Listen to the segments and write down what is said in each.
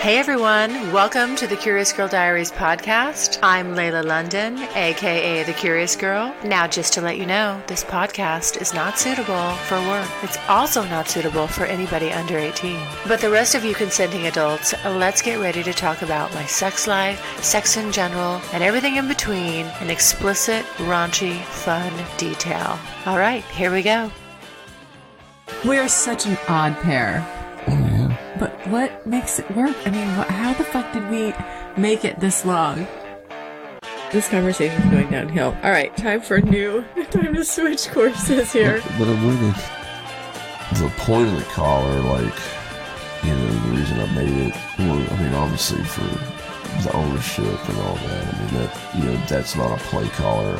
Hey everyone, welcome to the Curious Girl Diaries podcast. I'm Layla London, aka The Curious Girl. Now just to let you know, this podcast is not suitable for work. It's also not suitable for anybody under 18. But the rest of you consenting adults, let's get ready to talk about my sex life, sex in general, and everything in between in explicit, raunchy, fun detail. Alright, here we go. We're such an odd pair. Oh, yeah. But what makes it work? I mean, how the fuck did we make it this long? This conversation's going downhill. All right, time to switch courses here. But I'm with it. The point of the collar, like, you know, the reason I made it, obviously for the ownership and all that. I mean, that, you know, that's not a play collar.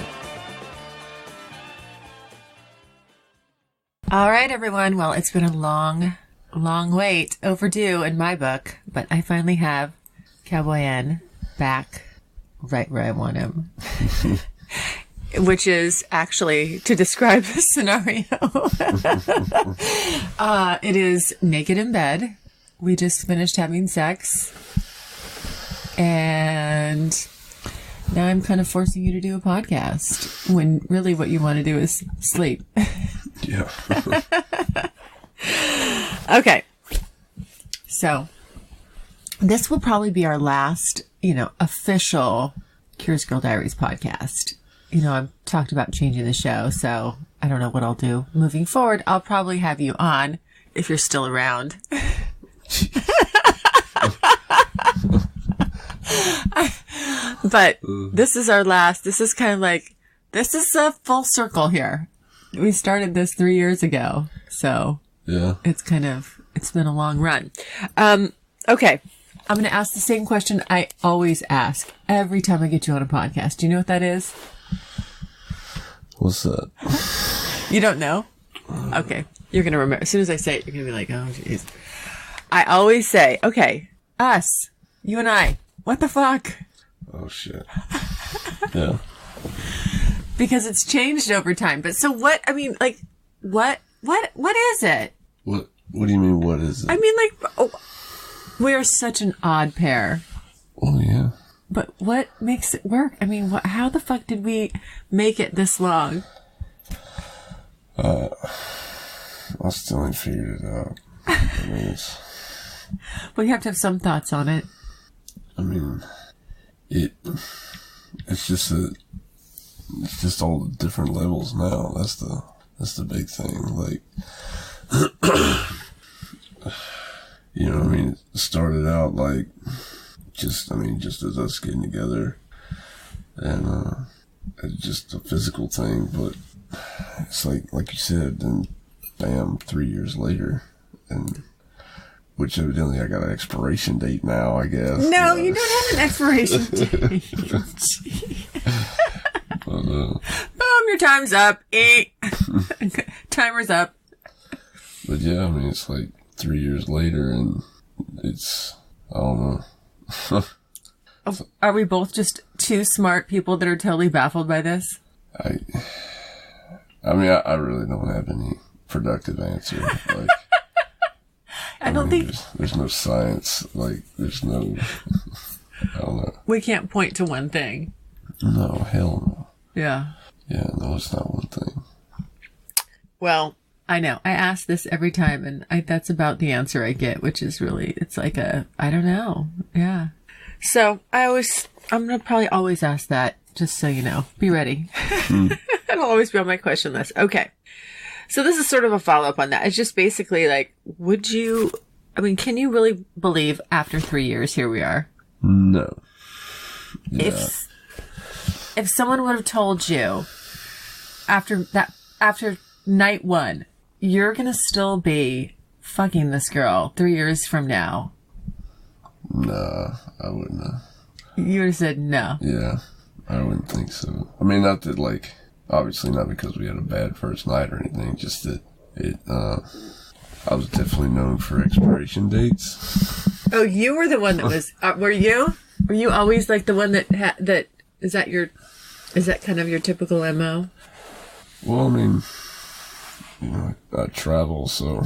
All right, everyone. Well, it's been a long wait, overdue in my book, but I finally have Cowboy N back right where I want him, which is actually to describe the scenario. It is naked in bed. We just finished having sex, and now I'm kind of forcing you to do a podcast when really what you want to do is sleep. Yeah. Okay. So this will probably be our last, official Curious Girl Diaries podcast. I've talked about changing the show, so I don't know what I'll do moving forward. I'll probably have you on if you're still around. But this is our last. This is kind of like, this is a full circle here. We started this 3 years ago, so yeah, it's been a long run. Okay, I'm going to ask the same question I always ask every time I get you on a podcast. Do you know what that is? What's that? You don't know? Okay, you're going to remember. As soon as I say it, you're going to be like, oh, jeez. I always say, okay, us, you and I, what the fuck? Oh, shit. Yeah. Because it's changed over time. But so what, I mean, like, what is it? What do you mean, what is it? I mean, like, we're such an odd pair. Oh, yeah. But what makes it work? I mean, how the fuck did we make it this long? I still ain't figured it out. I mean, Well, you have to have some thoughts on it. I mean, it's just all the different levels now. That's the big thing. Like, it started out like just as us getting together and it's just a physical thing, but it's like you said, then bam, 3 years later, and which evidently I got an expiration date now, I guess. No, you don't have an expiration date. But, boom, your time's up. Timer's up. But yeah, I mean, it's like 3 years later, and it's, I don't know. Are we both just two smart people that are totally baffled by this? I really don't have any productive answer. Like, I don't think there's no science. Like, there's no, I don't know. We can't point to one thing. No, hell no. Yeah. Yeah, no, it's not one thing. Well, I know. I ask this every time, and that's about the answer I get, which is really, it's like I don't know. Yeah. So I'm going to probably always ask that, just so you know. Be ready. It'll always be on my question list. Okay. So this is sort of a follow-up on that. It's just basically like, can you really believe after 3 years, here we are? No. Yeah. If someone would have told you after night one, you're going to still be fucking this girl 3 years from now. Nah, I wouldn't have. You would have said no. Yeah, I wouldn't think so. I mean, not that, like, obviously not because we had a bad first night or anything, just that I was definitely known for expiration dates. Oh, you were the one that was, were you? Were you always like the one that is that kind of your typical MO? Well, I mean, I travel, so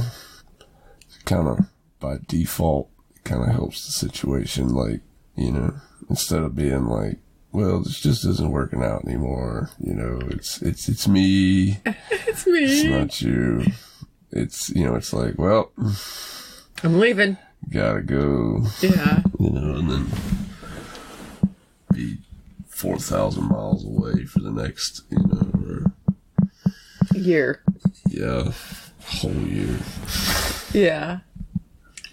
kind of by default, kind of helps the situation. Like, you know, instead of being like, well, this just isn't working out anymore. You know, it's me. It's me. It's not you. It's, you know, it's like, well, I'm leaving. Gotta go. Yeah. You know, and then be 4,000 miles away for the next, you know, or year. Yeah, whole year. Yeah.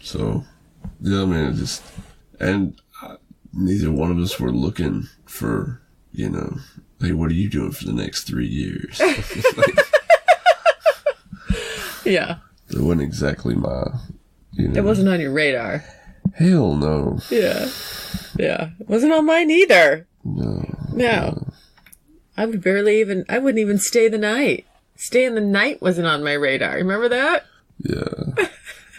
So, yeah, I mean, it just, and neither one of us were looking for, you know, hey, what are you doing for the next 3 years? Like, yeah. It wasn't exactly my, you know. It wasn't on your radar. Hell no. Yeah. Yeah. It wasn't on mine either. No. I wouldn't even stay the night. Staying the night wasn't on my radar. Remember that? Yeah.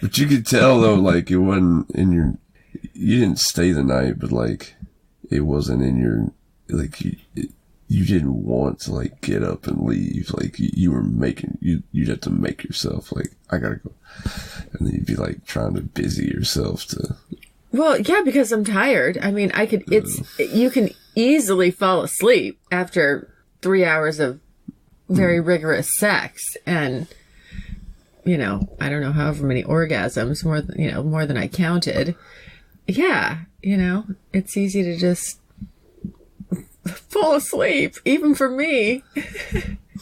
But you could tell, though, like, it wasn't in your, you didn't stay the night, but, like, it wasn't in your, like, you didn't want to, like, get up and leave. Like, you were making, you'd have to make yourself, like, I gotta go. And then you'd be, like, trying to busy yourself to. Well, yeah, because I'm tired. I mean, you can easily fall asleep after 3 hours of very rigorous sex. And, you know, I don't know, however many orgasms, more than I counted. Yeah, you know, it's easy to just fall asleep, even for me.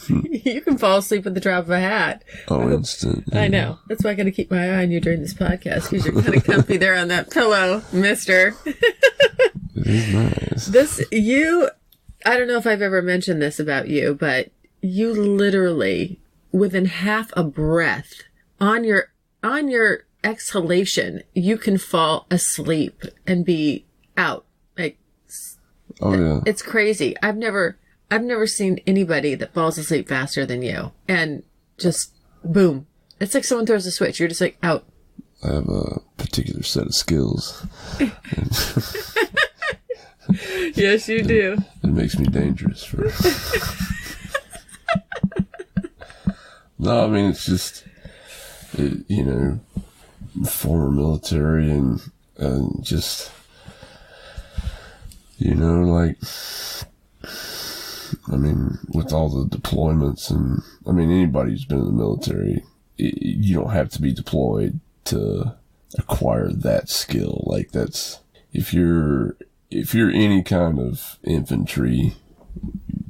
You can fall asleep at the drop of a hat. Oh, instant. I know. That's why I got to keep my eye on you during this podcast, because you're kind of comfy there on that pillow, mister. It is nice. I don't know if I've ever mentioned this about you, but you literally, within half a breath, on your exhalation, you can fall asleep and be out. Like, oh yeah, it's crazy. I've never seen anybody that falls asleep faster than you, and just boom. It's like someone throws a switch. You're just like out. I have a particular set of skills. Yes, you do. It makes me dangerous for. No, I mean, it's just, you know, former military and just, you know, like, I mean, with all the deployments and, I mean, anybody who's been in the military, you don't have to be deployed to acquire that skill. Like, that's, if you're any kind of infantry,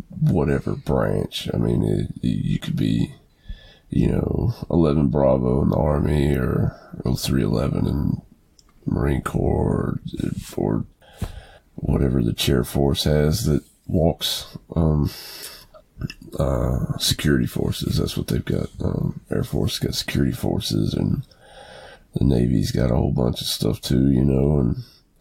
whatever branch, I mean, you could be, you know, 11 Bravo in the Army or 311 in Marine Corps or whatever the chair force has that walks, security forces. That's what they've got. Air Force got security forces, and the Navy's got a whole bunch of stuff too, you know, and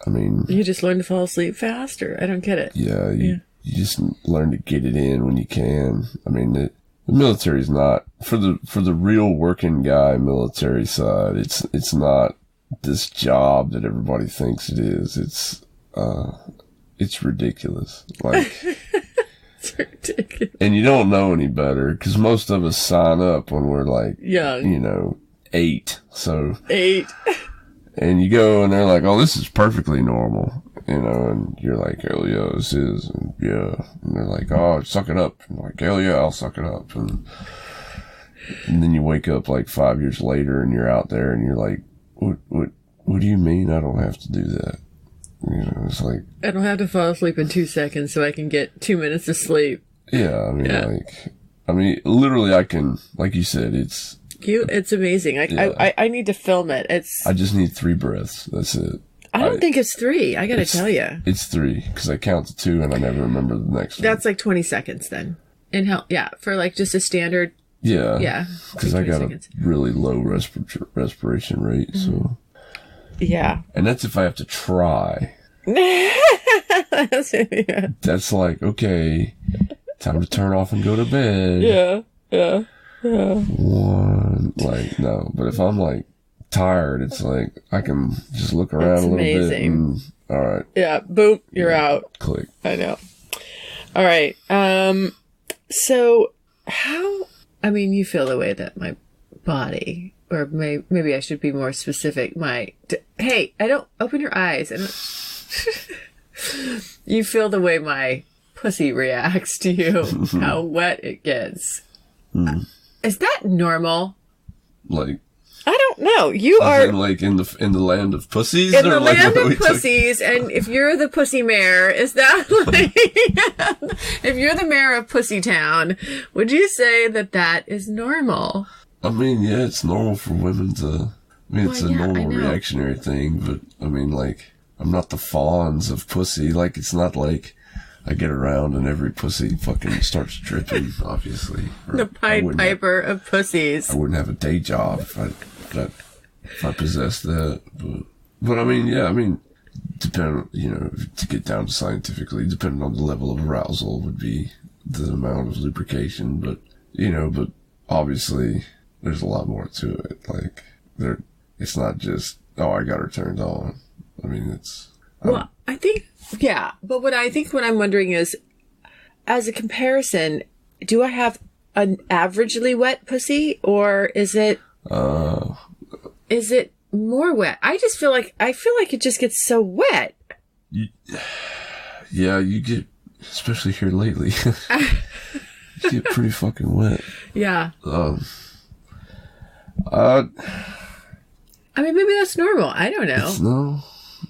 I mean. You just learn to fall asleep faster. I don't get it. Yeah. You just learn to get it in when you can. I mean, the military is not, for the real working guy military side, it's not this job that everybody thinks it is. It's ridiculous. Like, it's ridiculous. And you don't know any better, because most of us sign up when we're like, young, you know, 8. So 8. And you go and they're like, oh, this is perfectly normal, you know, and you're like, hell yeah, this is, and yeah. And they're like, oh, suck it up. And I'm like, hell yeah, I'll suck it up. And then you wake up like 5 years later and you're out there and you're like, what do you mean I don't have to do that? You know, it's like, I don't have to fall asleep in 2 seconds so I can get 2 minutes of sleep. Yeah, I mean, literally I can, like you said, it's amazing. I need to film it. I just need 3 breaths. That's it. I don't think it's 3. I gotta tell you. It's 3, because I count to 2 and I never remember the next one. That's like 20 seconds then. For like just a standard. Yeah. Yeah. Because I got a really low respiration rate, so. Yeah. And that's if I have to try. That's like, okay, time to turn off and go to bed. Yeah. One, like, no. But if I'm like tired, it's like I can just look around a little bit and, all right. Yeah, boom, you're out. Click. I know. All right. So you feel the way that my body or maybe I should be more specific. Hey, I don't open your eyes. And you feel the way my pussy reacts to you, how wet it gets. Is that normal? Like, I don't know. You are like in the land of pussies, in or the like land of pussies, and if you're the pussy mayor, is that like if you're the mayor of Pussy Town, would you say that is normal? I mean, yeah, it's normal for women to. I mean, it's a normal reactionary thing, but I mean, like, I'm not the fawns of pussy. Like, it's not like I get around and every pussy fucking starts dripping, obviously. The Pied Piper of pussies. I wouldn't have a day job if I possessed that. But I mean, yeah, I mean, depending, to get down to scientifically, depending on the level of arousal would be the amount of lubrication. But obviously there's a lot more to it. Like, it's not just, oh, I got her turned on. I mean, I think, yeah. But what I'm wondering is, as a comparison, do I have an averagely wet pussy, or is it more wet? I feel like it just gets so wet. You get, especially here lately, you get pretty fucking wet. Yeah. I mean, maybe that's normal. I don't know.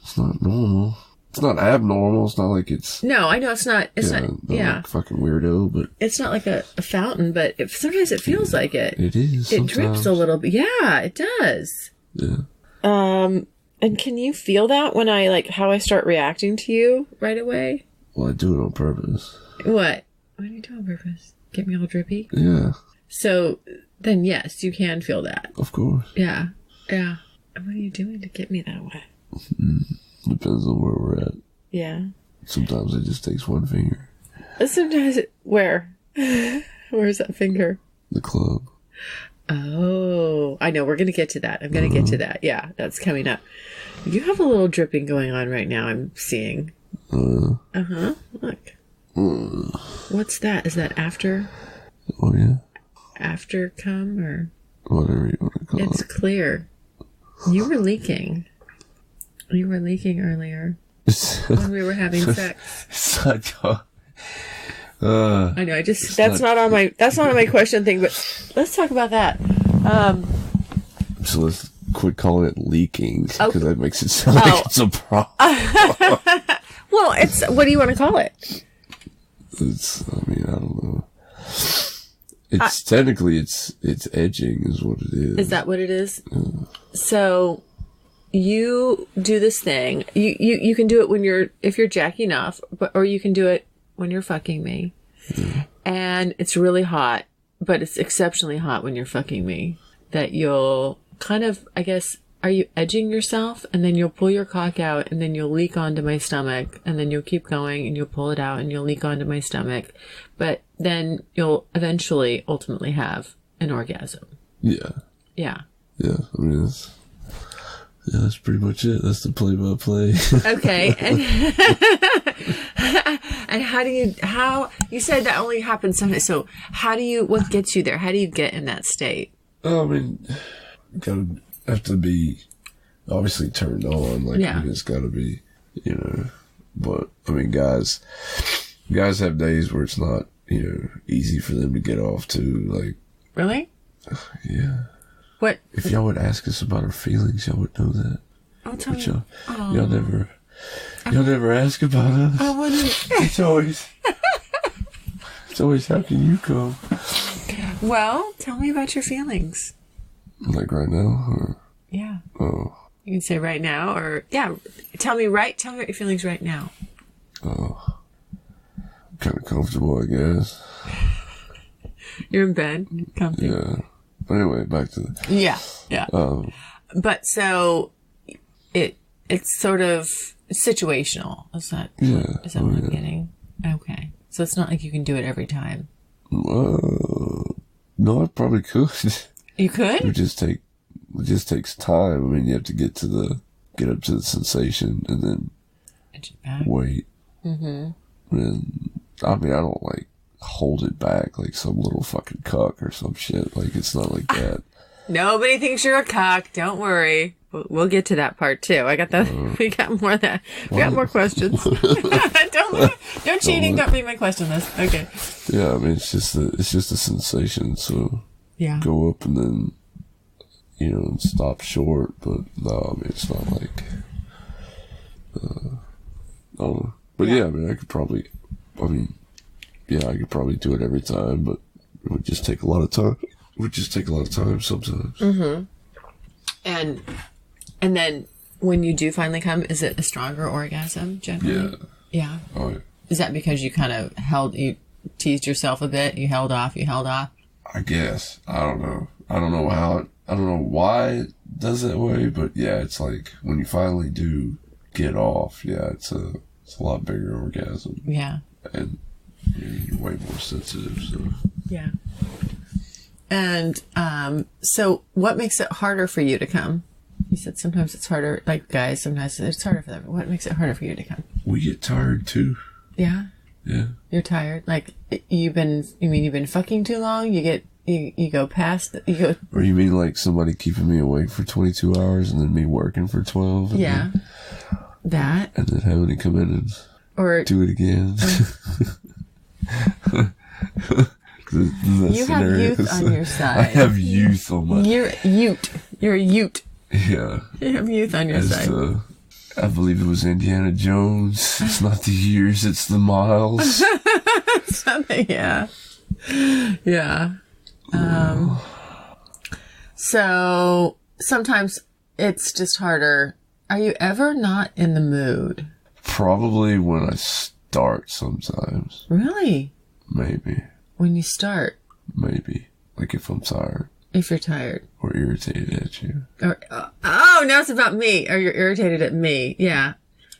It's not normal. It's not abnormal. It's not like it's... No, I know it's not. It's not. Yeah. Like fucking weirdo, but... It's not like a fountain, but sometimes it feels like it. It is. It drips a little bit. Yeah, it does. Yeah. And can you feel that when how I start reacting to you right away? Well, I do it on purpose. What? What do you do on purpose? Get me all drippy? Yeah. So, then yes, you can feel that. Of course. Yeah. Yeah. And what are you doing to get me that way? Depends on where we're at. Yeah. Sometimes it just takes one finger. Sometimes where? Where's that finger? The club. Oh, I know. We're going to get to that. I'm going to get to that. Yeah, that's coming up. You have a little dripping going on right now, I'm seeing. Uh-huh. Look. What's that? Is that after? Oh, yeah. After cum, or? Whatever you want to call it. It's clear. You were leaking. You were leaking earlier when we were having sex. It's not I know. That's not on my question thing, but let's talk about that. So let's quit calling it leaking, because that makes it sound like it's a problem. Well, what do you want to call it? I don't know. It's technically it's edging is what it is. Is that what it is? Yeah. So you do this thing. You can do it if you're jacking off, or you can do it when you're fucking me. Yeah. And it's really hot, but it's exceptionally hot when you're fucking me. That you'll kind of, I guess, are you edging yourself? And then you'll pull your cock out, and then you'll leak onto my stomach, and then you'll keep going, and you'll pull it out, and you'll leak onto my stomach. But then you'll ultimately have an orgasm. Yeah. Yeah. Yeah. I mean, that's pretty much it. That's the play-by-play. Okay. And how you said that only happens sometimes. So what gets you there? How do you get in that state? I mean, have to be obviously turned on. Like, yeah. I mean, it's got to be, but I mean, guys have days where it's not, easy for them to get off to, like. Really? Yeah. What? If y'all would ask us about our feelings, y'all would know that. Oh, tell me. Y'all never ask about us. I wouldn't. It's always how can you come? Well, tell me about your feelings. Like right now? Or? Yeah. Oh. You can say right now, or, yeah, tell me about your feelings right now. Oh. I'm kind of comfortable, I guess. You're in bed? Comfy? Yeah. But anyway, back to the... Yeah, yeah. But so, it's sort of situational. Is that what I'm getting? Okay. So it's not like you can do it every time. No, I probably could. You could? It just takes time. I mean, you have to get up to the sensation and then wait. Mm-hmm. And I mean, I don't like hold it back like some little fucking cuck or some shit. Like, it's not like that. Nobody thinks you're a cock. Don't worry. We'll get to that part too. I got that. We got more of that. We got more questions. Don't cheating. Don't read my question list. Okay. Yeah, I mean, it's just a sensation. So yeah, go up and then, and stop short. But no, I mean, it's not like, I don't know. But yeah, I mean, I could probably do it every time, but it would just take a lot of time. It would just take a lot of time sometimes. Mm-hmm. And then when you do finally come, is it a stronger orgasm generally? Yeah. Yeah. Oh, yeah. Is that because you kind of you teased yourself a bit? You held off? I guess. I don't know. I don't know why it does that way, but yeah, it's like when you finally do get off, yeah, it's a lot bigger orgasm. Yeah. And you're way more sensitive, so. Yeah. And so what makes it harder for you to come? You said sometimes it's harder, like guys, sometimes it's harder for them. What makes it harder for you to come? We get tired too. Yeah? Yeah. You're tired? Like, you've been fucking too long? You go past, Or you mean like somebody keeping me awake for 22 hours and then me working for 12? Yeah. That. And then having to come in and do it again. You have youth on your side. I have youth on my... You're a ute. You're a ute. Yeah. You have youth on your side. I believe it was Indiana Jones. It's not the years, it's the miles. Something, yeah. Yeah. So sometimes it's just harder. Are you ever not in the mood? Probably when I start sometimes. Really? Maybe. When you start? Maybe. Like if I'm tired. If you're tired. Or irritated at you. Or, now it's about me. Or you're irritated at me. Yeah.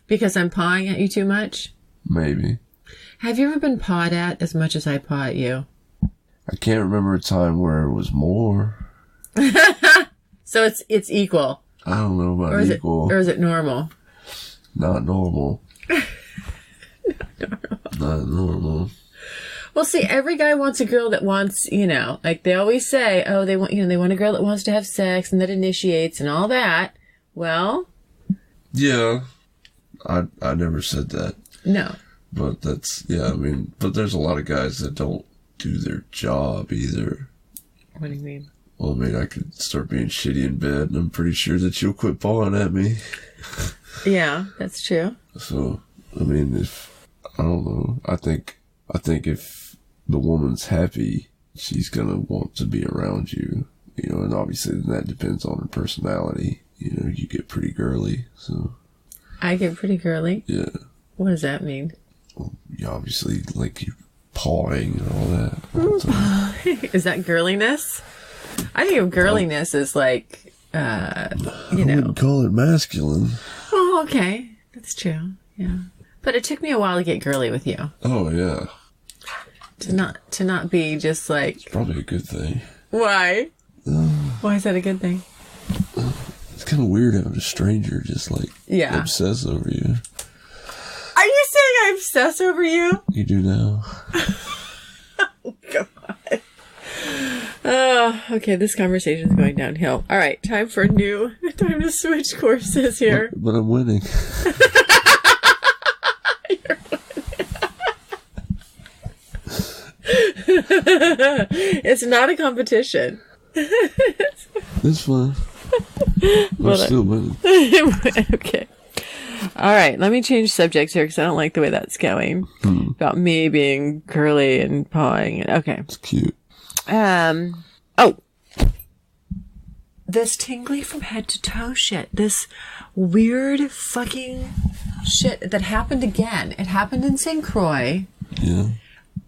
Because I'm pawing at you too much? Maybe. Have you ever been pawed at as much as I paw at you? I can't remember a time where it was more. So it's equal. I don't know about equal. Or is it normal? Not normal. Not normal. Well, see, every guy wants a girl that wants, like they always say, oh, they want a girl that wants to have sex and that initiates and all that. Well. Yeah. I never said that. No. But but there's a lot of guys that don't do their job either. What do you mean? Well, I mean, I could start being shitty in bed and I'm pretty sure that you'll quit pawing at me. Yeah, that's true. So, I mean, I don't know. I think if the woman's happy, she's gonna want to be around you, and obviously that depends on her personality. You get pretty girly, so. I get pretty girly? Yeah. What does that mean? Well, you obviously like you pawing and all that. Is that girliness? I think of girliness as like, I wouldn't call it masculine. Oh, okay. That's true. Yeah. But it took me a while to get girly with you. Oh, yeah. To not be just like... It's probably a good thing. Why? Why is that a good thing? It's kind of weird having a stranger just like obsess over you. Are you saying I obsess over you? You do now. Oh, God. Oh, okay, this conversation is going downhill. All right, time to switch courses here. But I'm winning. You're winning. It's not a competition. It's fine. I'm still winning. Okay. All right, let me change subjects here because I don't like the way that's going. About me being girly and pawing. Okay. It's cute. This tingly from head to toe shit. This weird fucking shit that happened again. It happened in St. Croix. Yeah.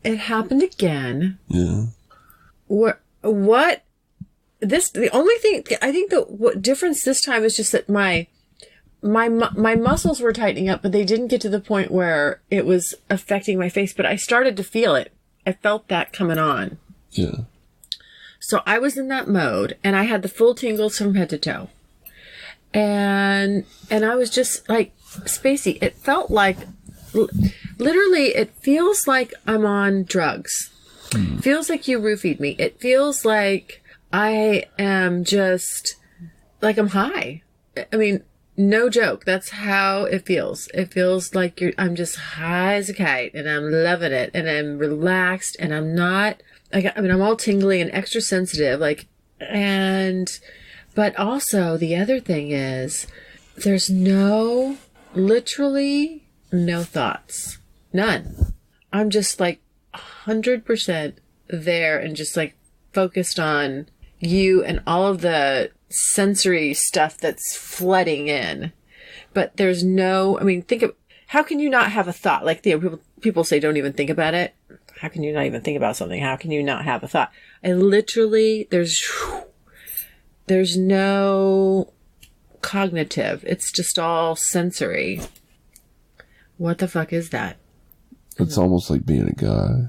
It happened again. Yeah. What? The only thing, I think what difference this time is just that my muscles were tightening up, but they didn't get to the point where it was affecting my face, but I started to feel it. I felt that coming on. Yeah. So I was in that mode and I had the full tingles from head to toe. And I was just like, spacey. It felt like, literally, it feels like I'm on drugs. Feels like you roofied me. It feels like I am just like I'm high. I mean, no joke. That's how it feels. It feels like I'm just high as a kite and I'm loving it and I'm relaxed and I'm not, I'm all tingly and extra sensitive. But also the other thing is there's literally no thoughts. None. I'm just like 100% there and just like focused on you and all of the sensory stuff that's flooding in. But there's how can you not have a thought? Like, people say don't even think about it. How can you not even think about something? How can you not have a thought? There's no cognitive. It's just all sensory. What the fuck is that? It's almost like being a guy.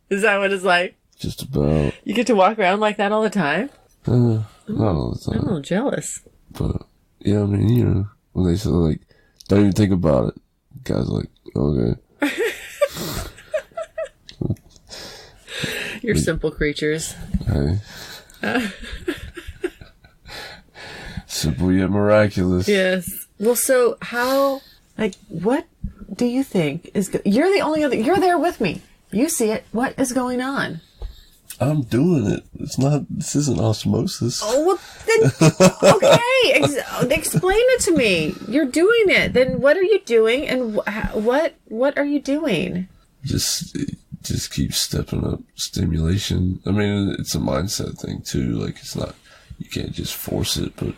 Is that what it's like? Just about. You get to walk around like that all the time? Not all the time. I'm a little jealous. But, yeah, I mean, when they say, like, don't even think about it. The guy's like, okay. You're simple creatures. Hey. Simple yet miraculous. Yes. Well, so what do you think is you're the only other, you're there with me. You see it. What is going on? I'm doing it. This isn't osmosis. Oh, well, then, okay. Explain it to me. You're doing it. Then what are you doing? And what are you doing? Just keep stepping up stimulation. I mean, it's a mindset thing too. Like, it's not, you can't just force it, but.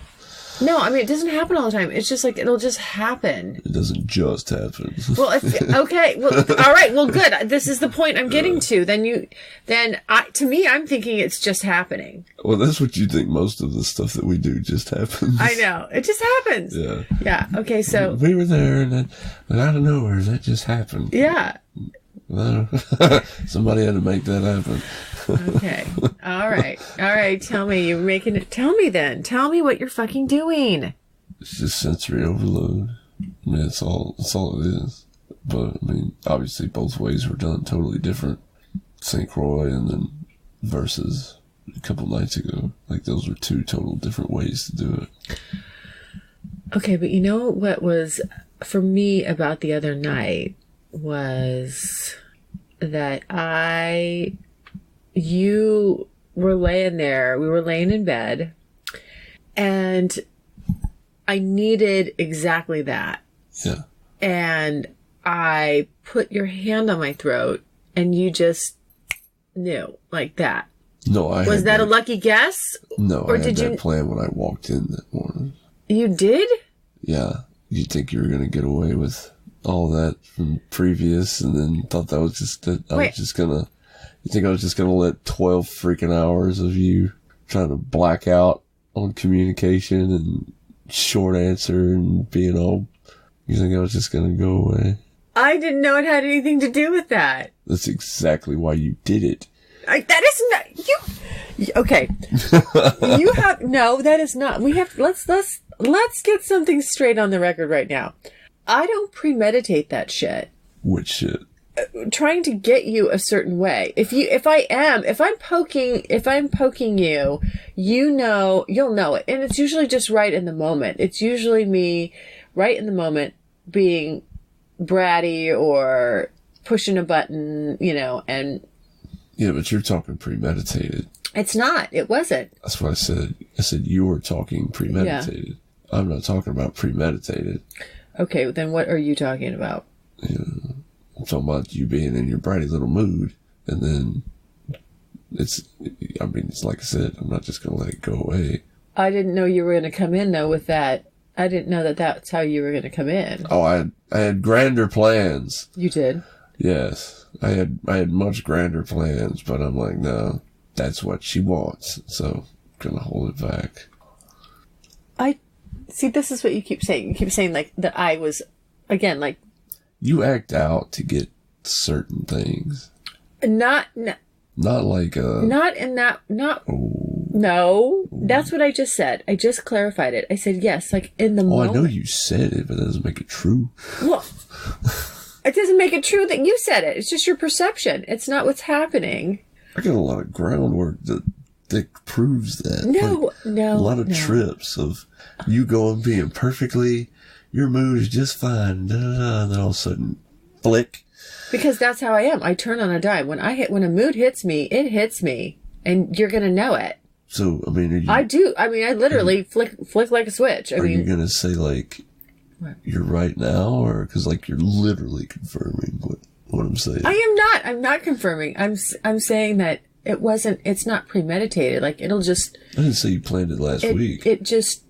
No, I mean, it doesn't happen all the time. It's just like, it'll just happen. It doesn't just happen. Well, okay. Well, all right. Well, good. This is the point I'm getting to. To me, I'm thinking it's just happening. Well, that's what you think. Most of the stuff that we do just happens. I know. It just happens. Yeah. Yeah. Okay. So. We were there and then, out of nowhere, that just happened. Yeah. Somebody had to make that happen. Okay. All right. Tell me. You're making it. Tell me then. Tell me what you're fucking doing. It's just sensory overload. I mean, that's all it is. But, I mean, obviously both ways were done totally different. St. Croix and then versus a couple nights ago. Like, those were two total different ways to do it. Okay, but you know what was, for me, about the other night was that you were laying there, we were laying in bed, and I needed exactly that. Yeah. And I put your hand on my throat, and you just knew, like that. No, Was that a lucky guess? No, or I had that plan when I walked in that morning. You did? Yeah. You think you were going to get away with all that from previous, and then thought that was just that you think I was just gonna let 12 freaking hours of you trying to black out on communication and short answer and being all, you think I was just gonna go away? I didn't know it had anything to do with that. That's exactly why you did it. That is not, you, okay. You have, no, that is not, let's get something straight on the record right now. I don't premeditate that shit. Which shit? Trying to get you a certain way. If I'm poking you, you'll know it. And it's usually just right in the moment. It's usually me right in the moment being bratty or pushing a button, and. Yeah, but you're talking premeditated. It's not. It wasn't. That's what I said. I said you were talking premeditated. Yeah. I'm not talking about premeditated. Okay, then what are you talking about? Yeah, I'm talking about you being in your bratty little mood, and then it's like I said, I'm not just going to let it go away. I didn't know you were going to come in, though, with that. I didn't know that that's how you were going to come in. Oh, I had grander plans. You did? Yes. I had much grander plans, but I'm like, no, that's what she wants, so I'm going to hold it back. See, this is what you keep saying. You keep saying, like, that I was, again, like... You act out to get certain things. Not like, Not in that... Not... Oh. No. That's what I just said. I just clarified it. I said, yes, like, in the moment. I know you said it, but that doesn't make it true. Well... It doesn't make it true that you said it. It's just your perception. It's not what's happening. I got a lot of groundwork that proves that. No. A lot of trips of you going being perfectly, your mood is just fine, and then all of a sudden, flick. Because that's how I am. I turn on a dime. When a mood hits me, it hits me, and you're gonna know it. So, I mean, I do. I mean, I literally flick like a switch. Are you gonna say like, what? You're right now, or because like you're literally confirming what I'm saying? I am not. I'm not confirming. I'm saying that it's not premeditated. Like, it'll just... I didn't say you planned it last week. It just,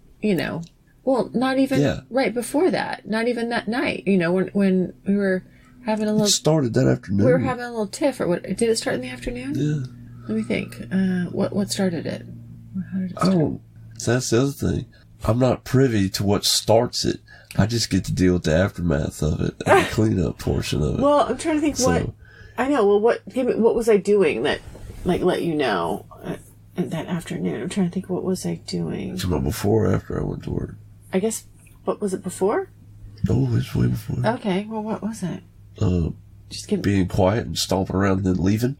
well, not even right before that. Not even that night. When we were having a little... It started that afternoon. We were having a little tiff, or what? Did it start in the afternoon? Yeah. Let me think. What started it? How did it start? That's the other thing. I'm not privy to what starts it. I just get to deal with the aftermath of it and the cleanup portion of it. Well, I'm trying to think what... I know. Well, what was I doing that... Like, let you know that afternoon. I'm trying to think, what was I doing? About before or after I went to work? I guess, what was it, before? Oh, it's way before. Okay, well, what was it? Just being quiet and stomping around and then leaving.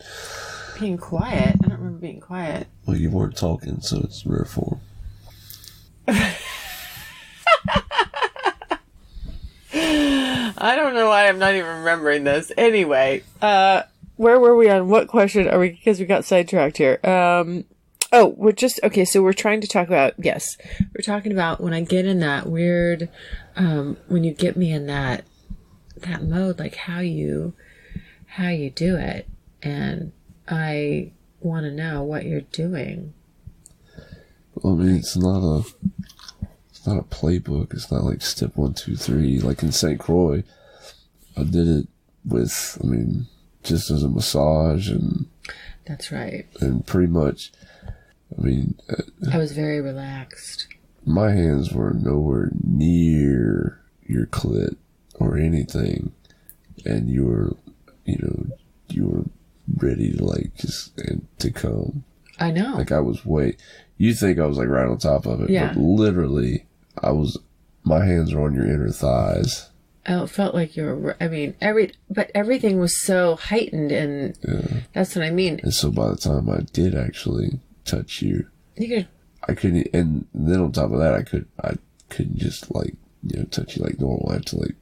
Being quiet? I don't remember being quiet. Well, you weren't talking, so it's rare form. I don't know why I'm not even remembering this. Anyway, where were we on? What question are we? Because we got sidetracked here. We're just, okay, so we're trying to talk about, yes, we're talking about when I get in that weird, when you get me in that mode, like how you do it. And I want to know what you're doing. Well, I mean, it's not a playbook. It's not like step 1, 2, 3. Like in St. Croix, I did it with, just as a massage and... That's right. And pretty much, I was very relaxed. My hands were nowhere near your clit or anything. And you were ready to to come. I know. Like I was you think I was like right on top of it. Yeah. But literally, my hands were on your inner thighs. Oh, it felt like you were, but everything was so heightened, and that's what I mean. And so by the time I did actually touch you, I couldn't, and then on top of that, I couldn't just touch you like normal. I had to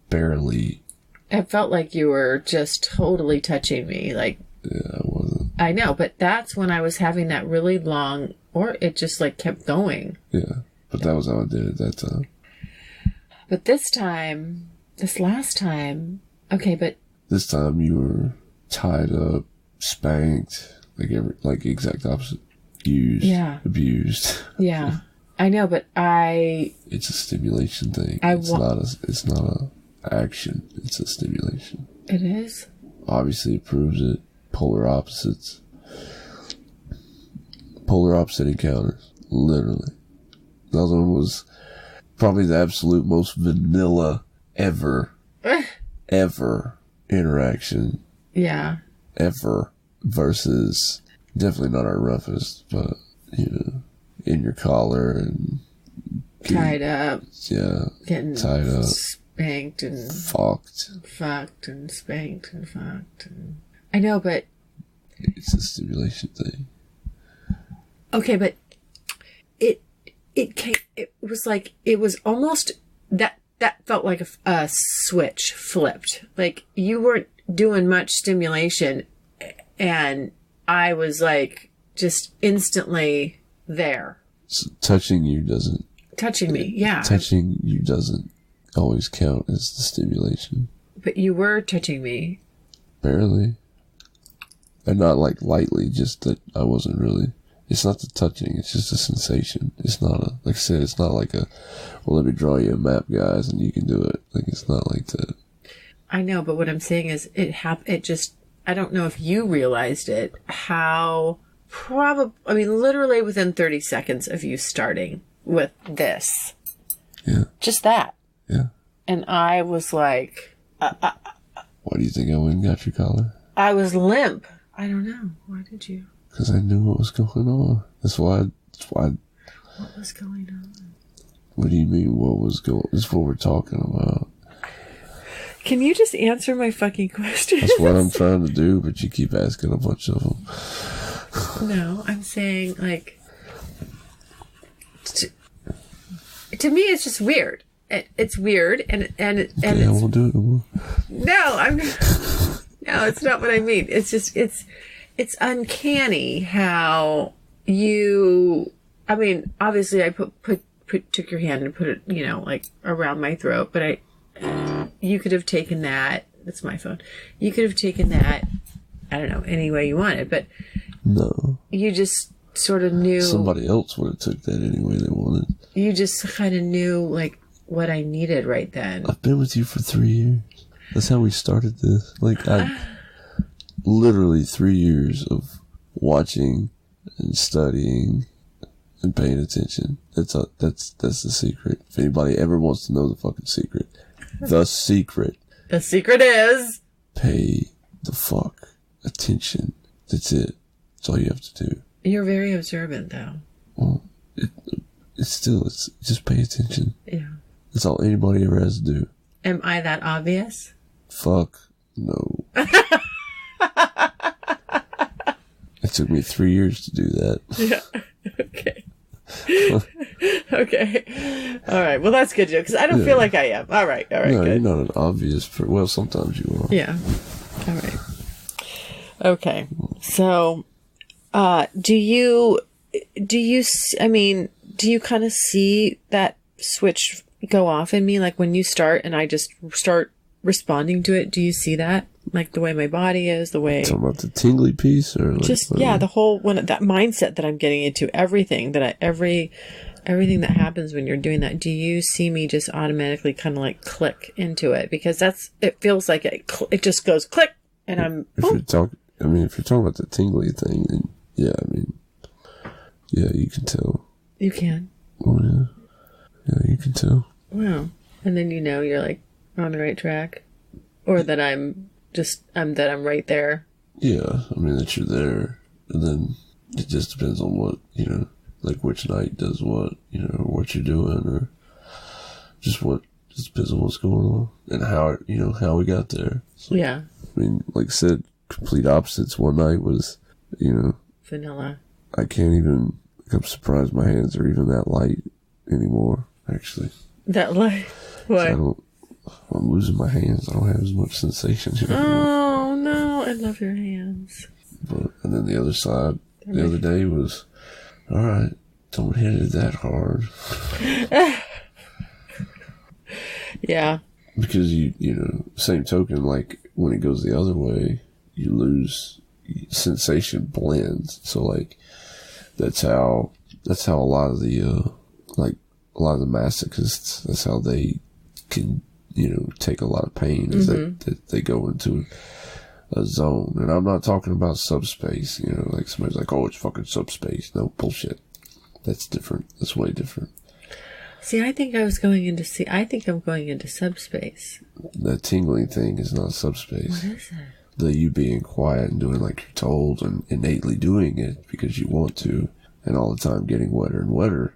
barely. It felt like you were just totally touching me, like. Yeah, I wasn't. I know, but that's when I was having that really long, or it just kept going. Yeah, but that was how I did it that time. But this last time, okay, but... This time you were tied up, spanked, like exact opposite. Used. Yeah. Abused. Yeah. I know, but It's a stimulation thing. It's not a action. It's a stimulation. It is? Obviously it proves it. Polar opposites. Polar opposite encounters. Literally. The other one was... probably the absolute most vanilla ever interaction. Yeah. Ever. Versus, definitely not our roughest, but, in your collar and... tied up. Yeah. Getting tied up. Spanked and... Fucked. Fucked and spanked and fucked. And... I know, but... It's a stimulation thing. Okay, but... It was like, it was almost, that felt like a switch flipped. Like, you weren't doing much stimulation, and I was just instantly there. So touching you doesn't... Touching me, yeah. Touching you doesn't always count as the stimulation. But you were touching me. Barely. And not lightly, just that I wasn't really... It's not the touching, it's just a sensation. It's not like I said, it's not like well, let me draw you a map, guys, and you can do it. It's not like that. I know, but what I'm saying is it just, I don't know if you realized it, how literally within 30 seconds of you starting with this. Yeah. Just that. Yeah. And I was like... Why do you think I went and got your collar? I was limp. I don't know. Why did you? Because I knew what was going on. That's why. What was going on? What do you mean, what was going on? This is what we're talking about. Can you just answer my fucking questions? That's what I'm trying to do, but you keep asking a bunch of them. No, I'm saying, like, to me, it's just weird. It's weird, and Okay, I won't do it no more. No, it's not what I mean. It's just, it's uncanny how you, I mean, obviously I took your hand and put it, you know, like around my throat, but you could have taken that, that's my phone. You could have taken that, I don't know, any way you wanted, but no, you just sort of knew. Somebody else would have took that any way they wanted. You just kind of knew, like, what I needed right then. I've been with you for 3 years. That's how we started this. Like, literally 3 years of watching and studying and paying attention. That's the secret. If anybody ever wants to know the fucking secret, the secret is pay the fuck attention. That's it. That's all you have to do. You're very observant, though. Well, it's just pay attention. Yeah. That's all anybody ever has to do. Am I that obvious? Fuck no. It took me 3 years to do that. Yeah. Okay. Okay. All right. Well, that's good, Joe, because I don't feel like I am. All right. No, good. you're not an obvious well, sometimes you are. Yeah. All right. Okay. So, do you kind of see that switch go off in me? Like when you start and I just start responding to it, do you see that? Like the way my body is, the way... Talking about the tingly piece? Or like just, yeah, the whole, that mindset that I'm getting into, everything that everything that happens when you're doing that, do you see me just automatically kind of like click into it? Because it feels like it just goes click and I'm... If you're talking about the tingly thing, then yeah, yeah, you can tell. You can? Oh, yeah. Yeah, you can tell. Wow. And then you're like on the right track? Or that I'm right there? Yeah, that you're there. And then it just depends on what, like which night does what, what you're doing, or just depends on what's going on and how we got there. So, yeah. Like I said, complete opposites. One night was, vanilla. I can't even, I'm surprised my hands are even that light anymore, actually. That light? What? I'm losing my hands. I don't have as much sensation here anymore. Oh, no. I love your hands. And then the other side, the other day was, all right, don't hit it that hard. Yeah. Because same token, like when it goes the other way, you lose sensation blends. So like that's how a lot of the masochists, that's how they can take a lot of pain, is that they go into a zone. And I'm not talking about subspace, like somebody's like, oh, it's fucking subspace. No, bullshit. That's different. That's way different. See, I think I'm going into subspace. That tingling thing is not subspace. What is it? The you being quiet and doing like you're told and innately doing it because you want to, and all the time getting wetter and wetter.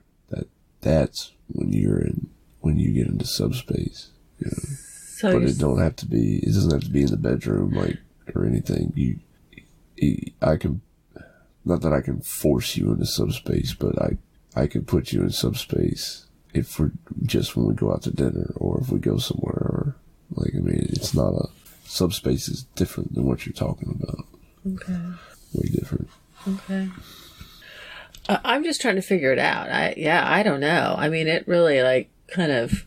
That's when you get into subspace. So but it doesn't have to be in the bedroom, like, or anything. I can, not that I can force you into subspace, but I can put you in subspace if we're just when we go out to dinner or if we go somewhere, or like, it's not subspace is different than what you're talking about. Okay. Way different. Okay. I'm just trying to figure it out. I don't know. It really like kind of,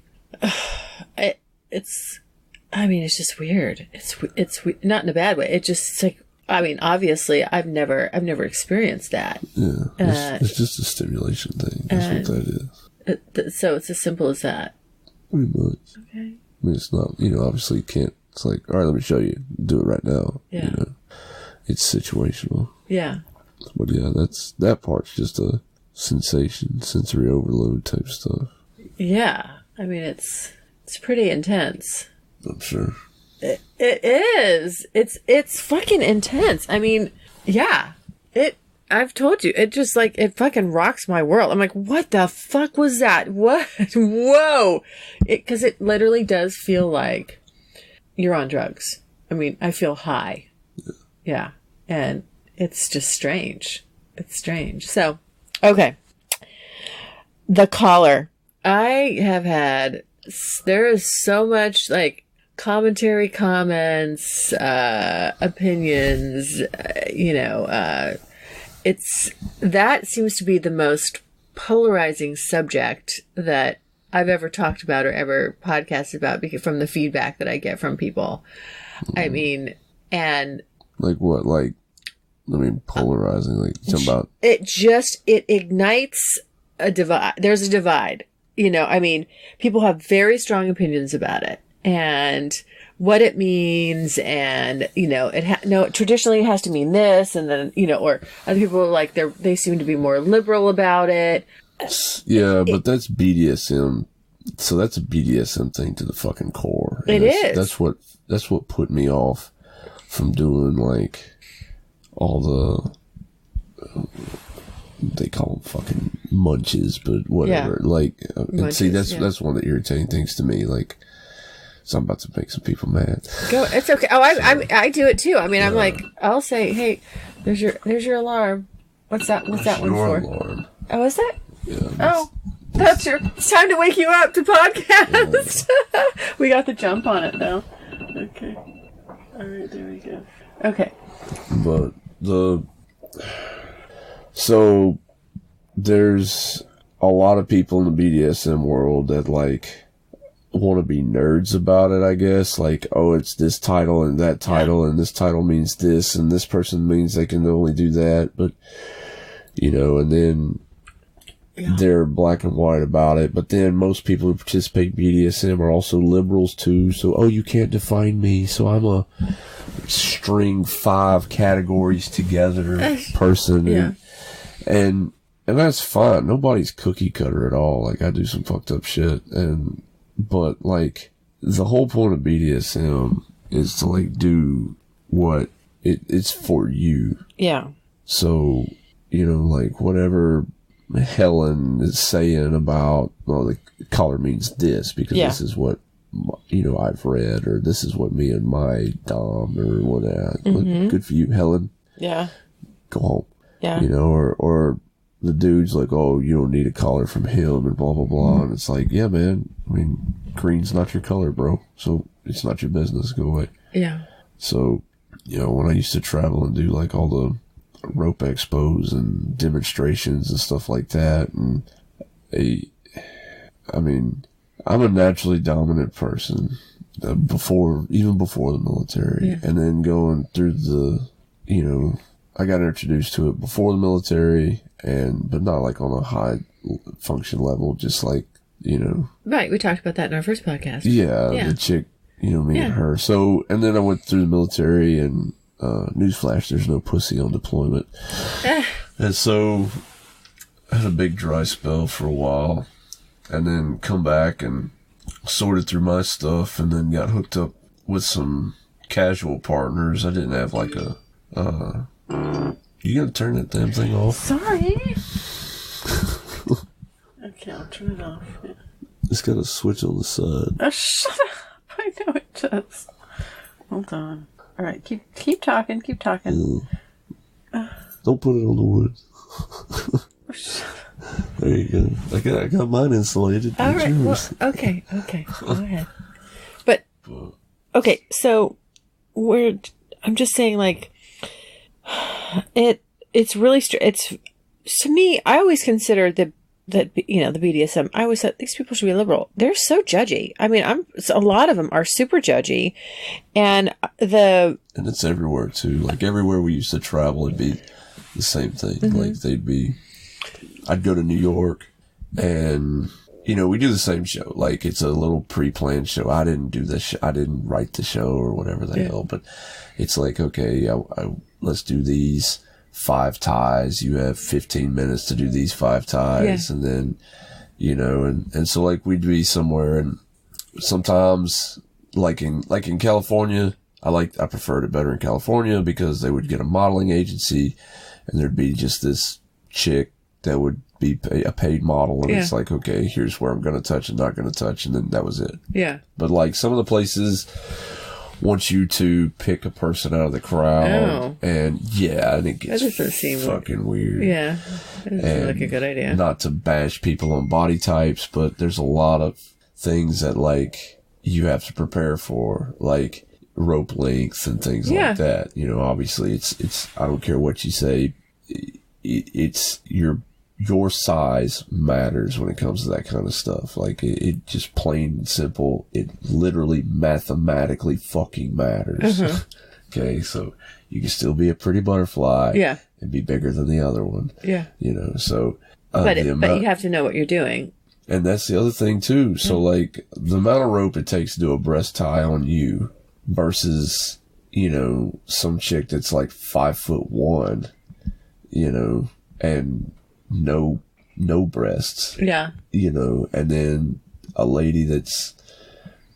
it's just weird. It's not in a bad way. It's like, obviously I've never experienced that. Yeah. It's just a stimulation thing. That's what that is. So it's as simple as that. Pretty much. Okay. It's not, obviously you can't, it's like, all right, let me show you. Do it right now. Yeah. It's situational. Yeah. But yeah, that part's just a sensation, sensory overload type stuff. Yeah. It's pretty intense. I'm sure. It is. It's fucking intense. Yeah. I've told you, it just like, it fucking rocks my world. I'm like, what the fuck was that? What? Whoa. 'Cause it literally does feel like you're on drugs. I mean, I feel high. Yeah. And it's just strange. It's strange. So, okay. The collar. I have had, there is so much like commentary, comments, opinions, that seems to be the most polarizing subject that I've ever talked about or ever podcasted about from the feedback that I get from people. I mean, and like what? Like, I mean, polarizing, like something about it ignites a divide. There's a divide, I mean, people have very strong opinions about it and what it means. And, traditionally it has to mean this. And then, or other people are like, they seem to be more liberal about it. Yeah, but that's BDSM. So that's a BDSM thing to the fucking core. And That's what put me off from doing like all the, they call them fucking munches, but whatever. Yeah. Like, and see, that's one of the irritating things to me. Like, so I'm about to make some people mad. Go, it's okay. Oh, I do it too. I mean, I'm like, I'll say, hey, there's your alarm. What's that one for? Alarm. Oh, is that? Yeah. It's time to wake you up to podcast. Yeah. We got the jump on it though. Okay. All right, there we go. Okay. But so there's a lot of people in the BDSM world that like want to be nerds about it, I guess. Like, oh, it's this title and that title, and this title means this, and this person means they can only do that. But, and then they're black and white about it. But then most people who participate in BDSM are also liberals too. So, oh, you can't define me. So I'm a string 5 categories together person. Yeah. And that's fine. Nobody's cookie cutter at all. Like, I do some fucked up shit. But like, the whole point of BDSM is to like do what it's for you. Yeah. So, like whatever Helen is saying about, well, the color means this because this is what, I've read, or this is what me and my Dom or whatever. Mm-hmm. Good for you, Helen. Yeah. Go home. Yeah. Or the dude's like, oh, you don't need a collar from him and blah, blah, blah. And it's like, yeah, man, I mean, green's not your color, bro. So it's not your business. Go away. Yeah. So, when I used to travel and do like all the rope expos and demonstrations and stuff like that, and I mean, I'm a naturally dominant person even before the military. Yeah. And then going through I got introduced to it before the military, but not like on a high function level, just like, Right, we talked about that in our first podcast. Yeah. The chick, me and her. So, and then I went through the military, and newsflash, there's no pussy on deployment. And so I had a big dry spell for a while, and then come back and sorted through my stuff, and then got hooked up with some casual partners. I didn't have like you gotta turn that damn thing off. Sorry. Okay, I'll turn it off. Yeah. It's got a switch on the side. Oh, shut up! I know it does. Hold on. All right, keep talking. Keep talking. Don't put it on the wood. There you go. I got mine insulated. All right. Well, okay. Go ahead. But okay, so I'm just saying, like, it's really it's to me. I always consider that the BDSM. I always thought these people should be liberal. They're so judgy. I mean, a lot of them are super judgy, and it's everywhere too. Like everywhere we used to travel, it'd be the same thing. Mm-hmm. Like I'd go to New York, and we do the same show. Like it's a little pre-planned show. I didn't do this. I didn't write the show or whatever the hell. But it's like, okay, let's do these 5 ties. You have 15 minutes to do these 5 ties. Yeah. And then, and so like we'd be somewhere, and sometimes like in California, I preferred it better in California because they would get a modeling agency, and there'd be just this chick that would be a paid model, and it's like, okay, here's where I'm going to touch and not going to touch, and then that was it. Yeah. But like some of the places wants you to pick a person out of the crowd. And and it gets fucking weird. Yeah. That doesn't seem like a good idea. Not to bash people on body types, but there's a lot of things that, like, you have to prepare for, like rope length and things like that. You know, obviously it's, I don't care what you say, it's your size matters when it comes to that kind of stuff. Like, it just plain and simple, it literally mathematically fucking matters. Okay, so you can still be a pretty butterfly and be bigger than the other one. Yeah. You know, so... but you have to know what you're doing. And that's the other thing, too. So, like, the amount of rope it takes to do a breast tie on you versus, you know, some chick that's like 5'1", you know, and no breasts. Yeah. You know, and then a lady that's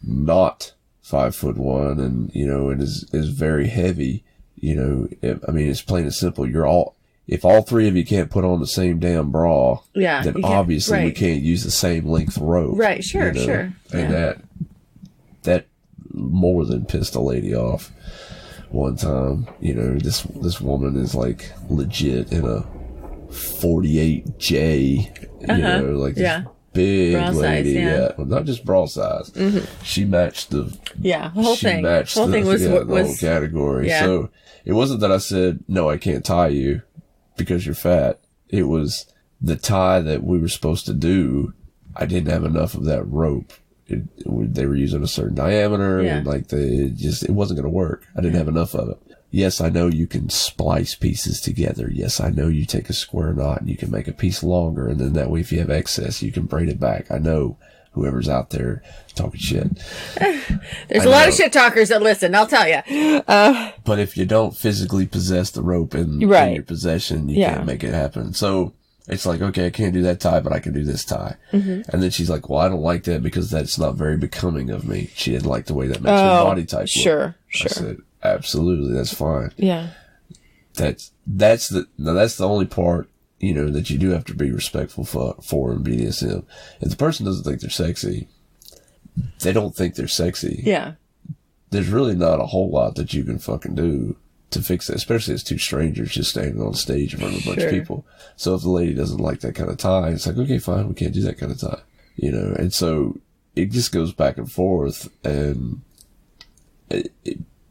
not 5'1" and, you know, and is very heavy, you know, I mean, it's plain and simple. If all three of you can't put on the same damn bra, then obviously we can't use the same length rope. Right, sure, you know? Sure. And that more than pissed a lady off one time. You know, this woman is like legit in a 48J, you know, like this big bra lady. Size, well, not just bra size. She matched the whole thing. The whole thing was the whole category. Yeah. So it wasn't that I said, no, I can't tie you because you're fat. It was the tie that we were supposed to do. I didn't have enough of that rope. They were using a certain diameter, and like it wasn't going to work. I didn't have enough of it. Yes, I know you can splice pieces together. Yes, I know you take a square knot and you can make a piece longer, and then that way if you have excess, you can braid it back. I know whoever's out there talking shit. There's a lot of shit talkers that listen, I'll tell you. But if you don't physically possess the rope in your possession, you can't make it happen. So it's like, okay, I can't do that tie, but I can do this tie. And then she's like, well, I don't like that because that's not very becoming of me. She didn't like the way that makes her body type look. Sure. I said, absolutely, that's fine. Yeah. That's the only part, you know, that you do have to be respectful for in BDSM. If the person doesn't think they're sexy, they don't think they're sexy. Yeah. There's really not a whole lot that you can fucking do to fix that, especially as two strangers just standing on stage in front of a bunch of people. So if the lady doesn't like that kind of tie, it's like, okay, fine, we can't do that kind of tie. You know, and so it just goes back and forth, and it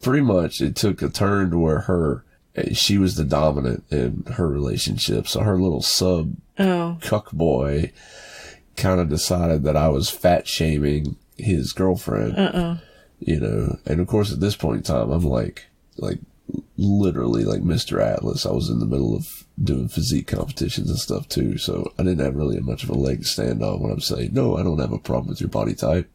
pretty much, it took a turn to where she was the dominant in her relationship. So her little cuck boy kind of decided that I was fat shaming his girlfriend. You know, and of course at this point in time, I'm like literally like Mr. Atlas. I was in the middle of doing physique competitions and stuff too. So I didn't have really much of a leg to stand on when I'm saying, no, I don't have a problem with your body type.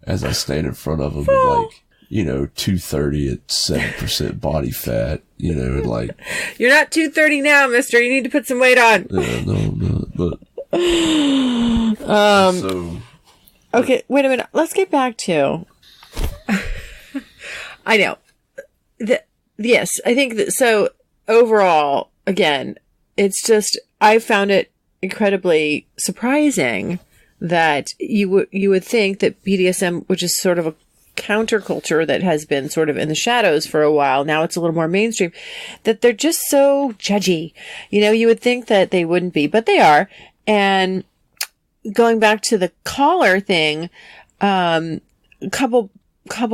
As I stand in front of him and like, you know, 230 at 7% body fat, you know, and like... You're not 230 now, mister. You need to put some weight on. Yeah, no, I'm not, but... Okay, wait a minute. Let's get back to... I know. Yes, I think that... So, overall, again, it's just... I found it incredibly surprising that you would think that BDSM, which is sort of a counterculture that has been sort of in the shadows for a while. Now it's a little more mainstream, that they're just so judgy. You know, you would think that they wouldn't be, but they are. And going back to the collar thing, a couple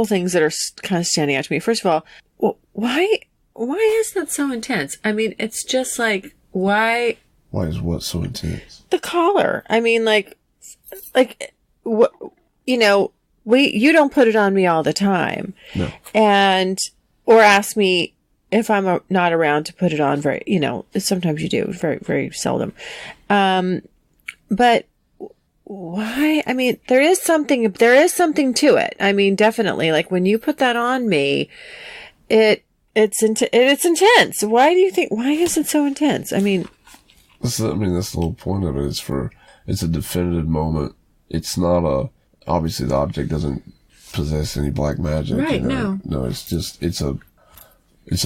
things that are kind of standing out to me. First of all, why is that so intense? I mean, it's just like, why is what so intense? The collar. I mean, like, what, you know, you don't put it on me all the time. No. Or ask me if I'm not around to put it on very, you know, sometimes you do, very, very seldom. But why? I mean, there is something to it. I mean, definitely, like when you put that on me, it's intense. Why is it so intense? I mean, that's the whole point of it. It's a definitive moment. It's not obviously the object doesn't possess any black magic. Right, you know? No, it's a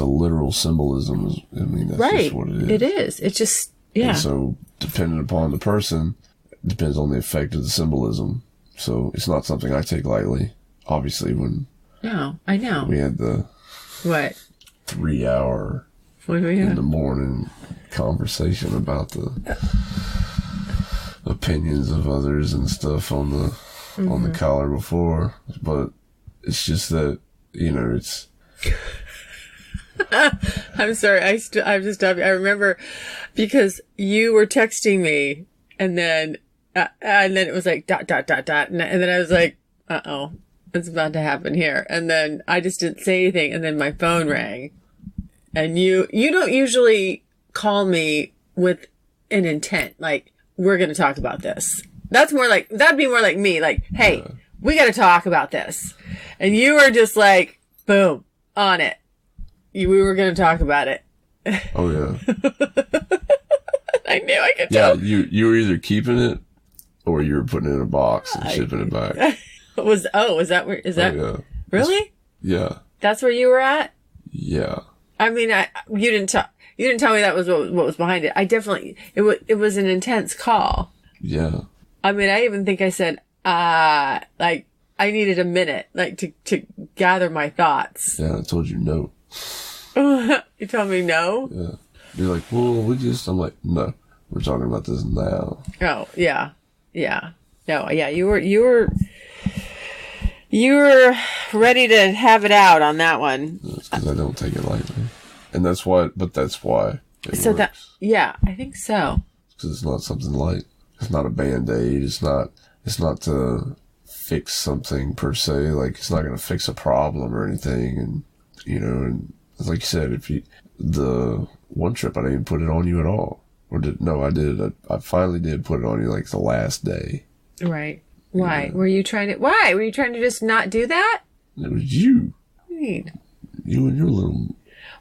literal symbolism. I mean, that's just what it is. It is. It's just, yeah. And so, depending upon the person, depends on the effect of the symbolism. So, it's not something I take lightly. Obviously, when No, I know. We had the What? 3-hour What do we have? in the morning conversation about the opinions of others and stuff on the collar before, but it's just that, you know, it's. I'm sorry. I'm just stopping. I remember because you were texting me, and then it was like ... and then I was like, uh-oh, it's about to happen here, and then I just didn't say anything, and then my phone rang, and you don't usually call me with an intent like we're going to talk about this. That'd be more like me, like, hey, we got to talk about this, and you were just like, boom, on it. We were going to talk about it. Oh, yeah. I knew I could tell. Yeah, you were either keeping it or you were putting it in a box and shipping it back. Is that where, is that, yeah. really? Yeah. That's where you were at? Yeah. I mean, you didn't tell me that was what was behind it. I definitely, it was an intense call. Yeah. I mean, I even think I said, like, I needed a minute, like, to gather my thoughts. Yeah, I told you no. You told me no? Yeah. You're like, well, I'm like, no, we're talking about this now. Oh, yeah. Yeah. No, yeah, you were ready to have it out on that one. It's because I don't take it lightly. And that's why it works. Yeah, I think so. Because it's not something light. It's not a Band-Aid. It's not to fix something per se. Like, it's not going to fix a problem or anything. And, you know, and like you said, the one trip, I didn't even put it on you at all. I did. I finally did put it on you, like, the last day. Right. Why? Yeah. Were you trying to just not do that? It was you. What do you mean? You and your little...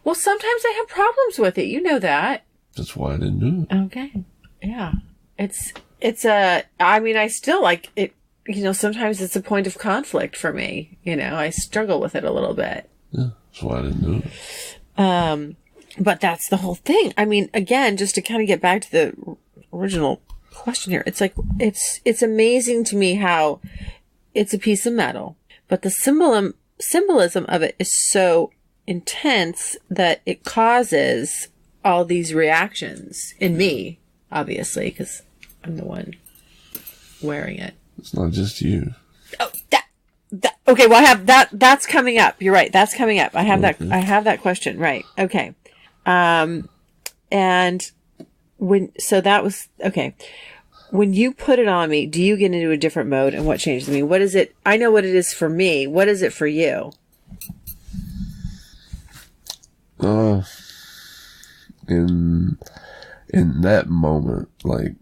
Well, sometimes I have problems with it. You know that. That's why I didn't do it. Okay. Yeah. I mean, I still like it, you know, sometimes it's a point of conflict for me. You know, I struggle with it a little bit. Yeah. That's why I didn't do it. But that's the whole thing. I mean, again, just to kind of get back to the original question here, it's like, it's amazing to me how it's a piece of metal, but the symbolism of it is so intense that it causes all these reactions in me, obviously, because I'm the one wearing it. It's not just you. Oh, okay. Well, I have that. That's coming up. You're right. That's coming up. I have that. I have that question. Right. Okay. And that was okay. When you put it on me, do you get into a different mode, and what changes me? What is it? I know what it is for me. What is it for you? In that moment, like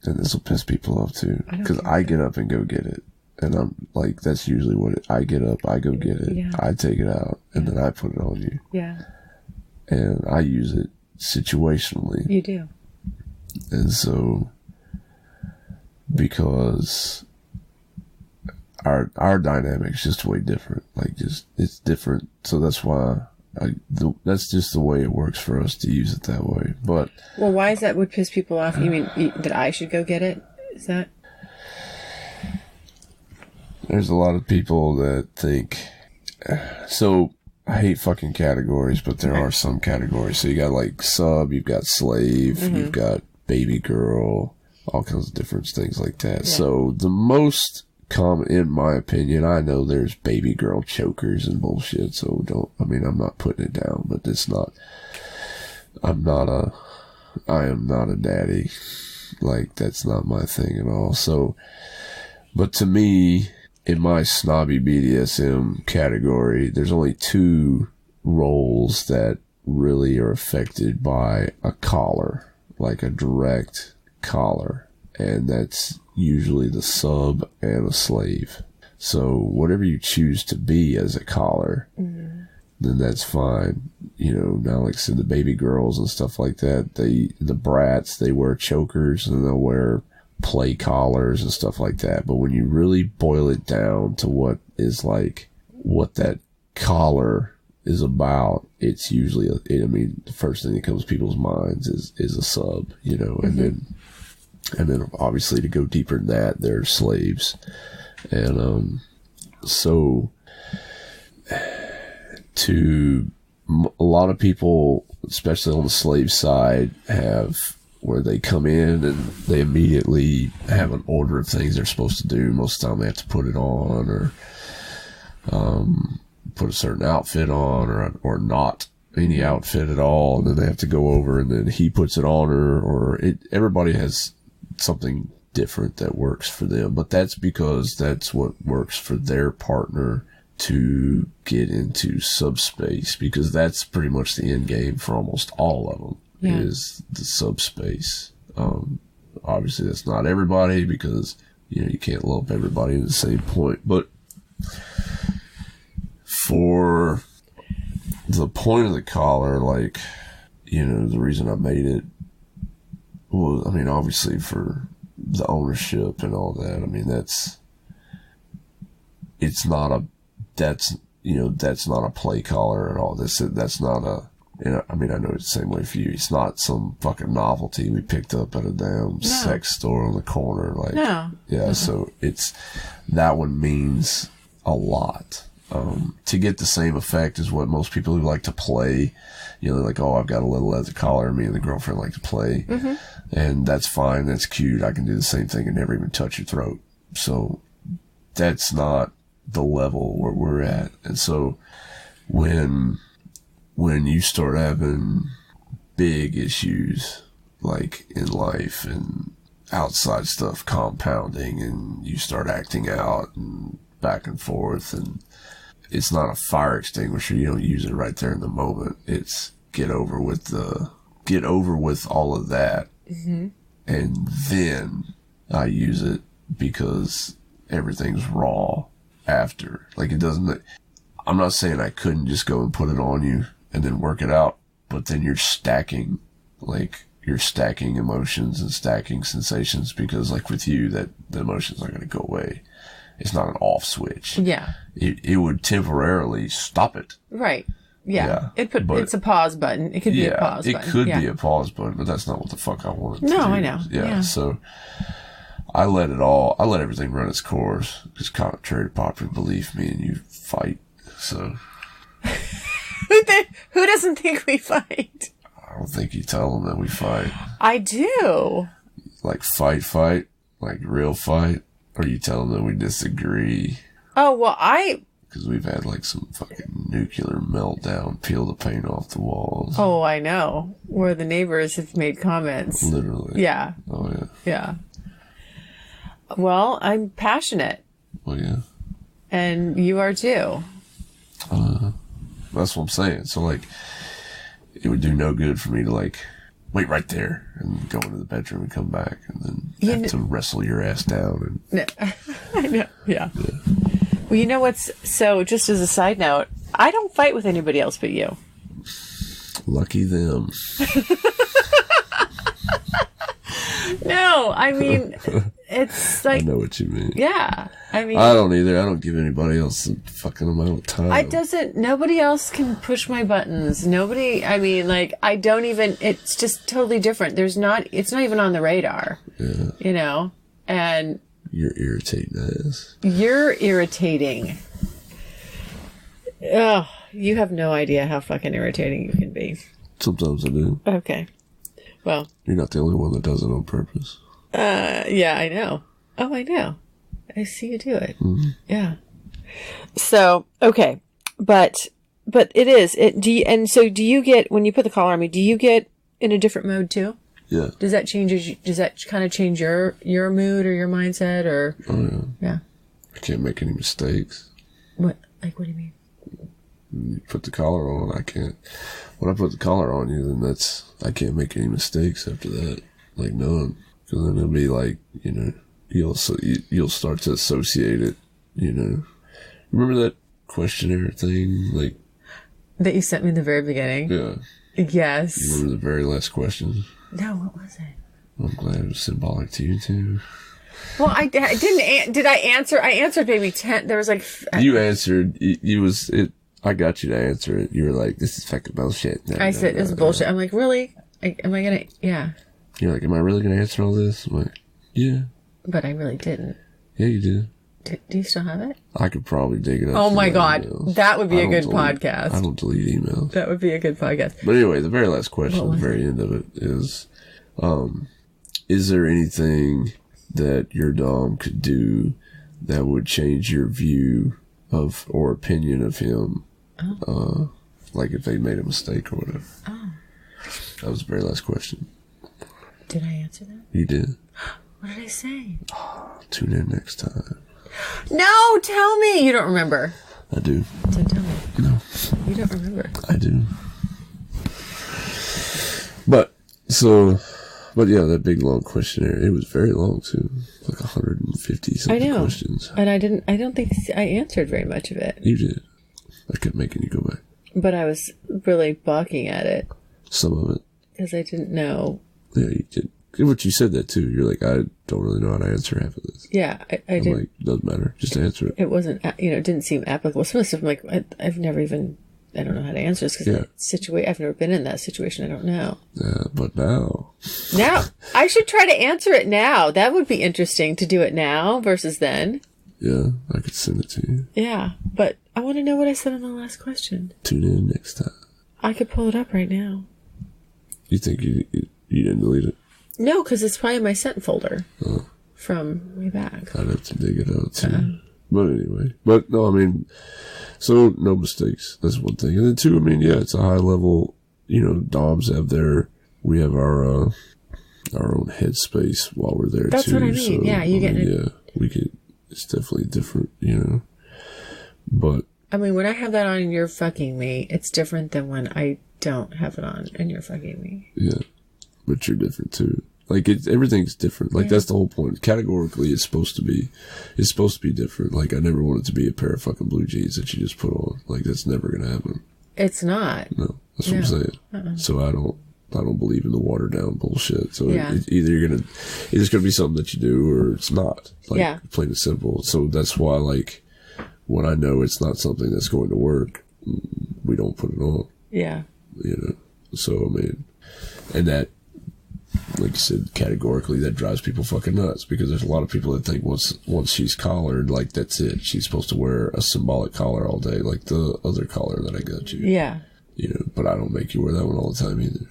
and this will piss people off too, because I get up and go get it, and I'm like, that's usually I get up, I go get it, I take it out, and then I put it on you. Yeah. And I use it situationally. You do. And so, because our dynamic's just way different, it's different. So that's why that's just the way it works for us to use it that way. But well, why is that would piss people off? You mean that I should go get it? Is that? There's a lot of people that think so. I hate fucking categories, but there are some categories. So you got like sub, you've got slave, you've got baby girl, all kinds of different things like that. Yeah. So the most common, in my opinion, I know there's baby girl chokers and bullshit. So I'm not putting it down, but I am not a daddy. Like, that's not my thing at all. So, but to me, in my snobby BDSM category, there's only two roles that really are affected by a collar, like a direct collar, and that's usually the sub and a slave. So whatever you choose to be as a collar, then that's fine. You know, now like I said, the baby girls and stuff like that, the brats, they wear chokers and they'll wear play collars and stuff like that. But when you really boil it down to what that collar is about, it's usually the first thing that comes to people's minds is a sub, you know, and then obviously to go deeper than that, they're slaves. And So, a lot of people, especially on the slave side, have where they come in and they immediately have an order of things they're supposed to do. Most of the time they have to put it on or put a certain outfit on or not any outfit at all. And then they have to go over and then he puts it on everybody has something different that works for them. But that's because that's what works for their partner to get into subspace, because that's pretty much the end game for almost all of them. Yeah. Is the subspace. Obviously that's not everybody, because you can't lump everybody in the same point, but for the point of the collar, like, the reason I made it was, I mean, obviously for the ownership and all that. I mean, that's not a play collar at all. That's not a, I mean, I know it's the same way for you. It's not some fucking novelty we picked up at a damn sex store on the corner. Like, no. Yeah. Mm-hmm. So that one means a lot. To get the same effect as what most people who like to play, they're like, oh, I've got a little leather collar. Me and the girlfriend like to play. Mm-hmm. And that's fine. That's cute. I can do the same thing and never even touch your throat. So that's not the level where we're at. And so when you start having big issues like in life and outside stuff compounding and you start acting out and back and forth, and it's not a fire extinguisher. You don't use it right there in the moment. It's get over with all of that. Mm-hmm. And then I use it because everything's raw after. Like, it doesn't, I'm not saying I couldn't just go and put it on you and then work it out, but then you're stacking emotions and stacking sensations, because like with you, that the emotions are going to go away. It's not an off switch. Yeah. It would temporarily stop it. Right. Yeah. It's a pause button. It could be a pause button. It could be a pause button, but that's not what the fuck I wanted to do. No, I know. Yeah. So I let everything run its course, because contrary to popular belief, me and you fight. So who doesn't think we fight? I don't think you tell them that we fight. I do. Like fight, like real fight, or you tell them that we disagree? Oh, well, because we've had like some fucking nuclear meltdown, peel the paint off the walls. Oh, I know. Where the neighbors have made comments. Literally. Yeah. Oh, yeah. Yeah. Well, I'm passionate. Well, yeah. And you are too. That's what I'm saying. So, like, it would do no good for me to, like, wait right there and go into the bedroom and come back and then have to wrestle your ass down. No. I know. Yeah. Well, you know what's... So, just as a side note, I don't fight with anybody else but you. Lucky them. No, I mean, it's like... I know what you mean. Yeah. I mean... I don't either. I don't give anybody else a fucking amount of time. Nobody else can push my buttons. Nobody, I mean, like, I don't even... It's just totally different. It's not even on the radar. Yeah. And... You're irritating us. You're irritating. Oh, you have no idea how fucking irritating you can be. Sometimes I do. Okay. Well. You're not the only one that does it on purpose. Yeah, I know. Oh, I know. I see you do it. Mm-hmm. Yeah. So, okay. But it is. Do you get, when you put the collar on me, do you get in a different mode too? Yeah. Does that kind of change your mood or your mindset or? Oh, yeah. Yeah. I can't make any mistakes. What do you mean? You put the collar on, I can't. When I put the collar on you, then I can't make any mistakes after that. Like, none. Because then it'll be like, you'll start to associate it, Remember that questionnaire thing? Like, that you sent me in the very beginning? Yeah. Yes. You remember the very last question? No, what was it? I'm glad it was symbolic to you, too. Well, I didn't. Did I answer? I answered maybe 10. There was like... You answered. I got you to answer it. You were like, this is fucking bullshit. I said, it's bullshit. I'm like, really? Am I going to... Yeah. You're like, am I really going to answer all this? I'm like, yeah. But I really didn't. Yeah, you did. Do you still have it? I could probably dig it up. Oh my God. Emails. That would be a good delete, podcast. I don't delete emails. That would be a good podcast. But anyway, the very last question at the very end of it is there anything that your dom could do that would change your view of or opinion of him? Like if they made a mistake or whatever. Oh. That was the very last question. Did I answer that? You did. What did I say? Tune in next time. No, tell me. You don't remember. I do. So tell me. No. You don't remember. I do. But yeah, that big long questionnaire, it was very long too. Like 150 something questions. And I don't think I answered very much of it. You did. I kept making you go back. But I was really balking at it. Some of it. Because I didn't know. Yeah, you did. But you said that too. You're like, I don't really know how to answer half of this. Yeah, I did. Like, doesn't matter. Just answer it. It wasn't, it didn't seem applicable. Some of the stuff I'm like, I've never even, I don't know how to answer this because I've never been in that situation. I don't know. Yeah, but now. Now, I should try to answer it now. That would be interesting to do it now versus then. Yeah, I could send it to you. Yeah, but I want to know what I said on the last question. Tune in next time. I could pull it up right now. You think you didn't delete it? No, because it's probably in my sent folder from way back. I'd have to dig it out too. But anyway. But no, I mean, so no mistakes. That's one thing. And then two, I mean, yeah, it's a high level, doms have we have our own headspace while we're there too. That's what I mean. So, yeah, you get it. Yeah, it's definitely different, But. I mean, when I have that on and you're fucking me, it's different than when I don't have it on and you're fucking me. Yeah. But you're different too. Like everything's different. Like that's the whole point. Categorically, it's supposed to be different. Like I never want it to be a pair of fucking blue jeans that you just put on. Like that's never gonna happen. It's not. No, that's what I'm saying. So I don't believe in the watered down bullshit. So either it's gonna be something that you do or it's not. Like plain and simple. So that's why like when I know it's not something that's going to work, we don't put it on. Yeah. So I mean, and that. Like you said, categorically, that drives people fucking nuts because there's a lot of people that think once she's collared, like that's it. She's supposed to wear a symbolic collar all day, like the other collar that I got you. Yeah. But I don't make you wear that one all the time either.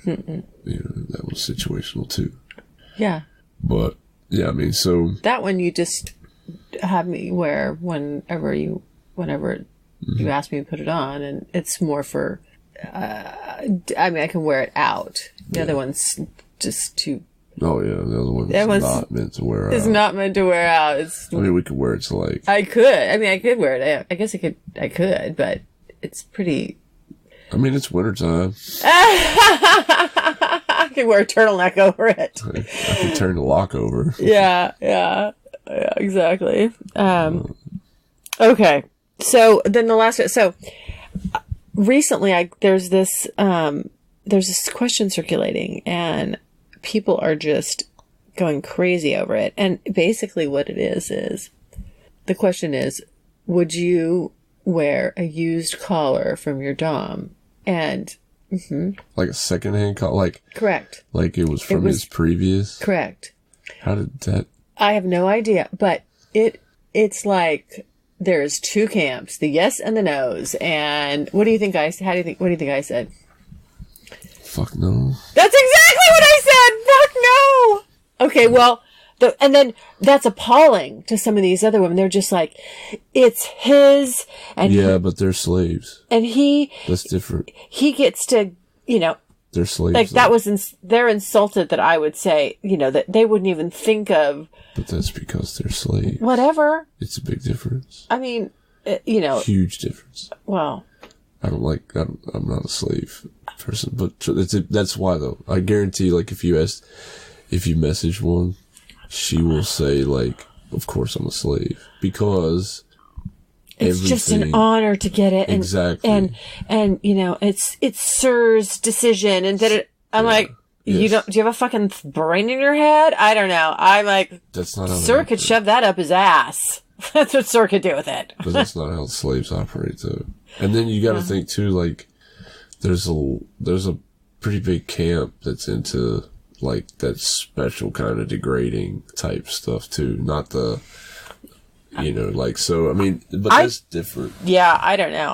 That was situational too. Yeah. But yeah, I mean, so that one you just have me wear whenever you ask me to put it on, and it's more for. I mean, I can wear it out. The other one's. Just to. Oh yeah, the other one is not meant to wear out. It's not meant to wear out. I mean, we could wear it to like. I could. I mean, I could wear it. I guess I could, but it's pretty. I mean, it's wintertime. I could wear a turtleneck over it. I could turn the lock over. Yeah, exactly. Okay, so then the last. So recently, there's this question circulating, and people are just going crazy over it. And basically what it is the question is, would you wear a used collar from your dom? And like a secondhand collar, like correct, like it was from his previous. Correct. How did that? I have no idea, but it's like there's two camps: the yes and the no's. And what do you think I said? What do you think I said? Fuck no. That's exactly what I said. Fuck no. Okay, well, and then that's appalling to some of these other women. They're just like, it's his. And but they're slaves. And that's different. He gets to, they're slaves. Like that they're insulted that I would say, that they wouldn't even think of. But that's because they're slaves. Whatever. It's a big difference. I mean, huge difference. Well. I'm not a slave person, but that's why though. I guarantee, like, if you message one, she will say, like, of course I'm a slave, because it's just an honor to get it. And, exactly. And it's Sir's decision, and I'm like, do you have a fucking brain in your head? I don't know. I'm like, that's not how Sir could shove that up his ass. That's what Sir could do with it. But that's not how slaves operate though. And then you got to think too, like, there's a pretty big camp that's into like that special kind of degrading type stuff too. Not the You know, like, so, I mean, but that's different. Yeah, I don't know.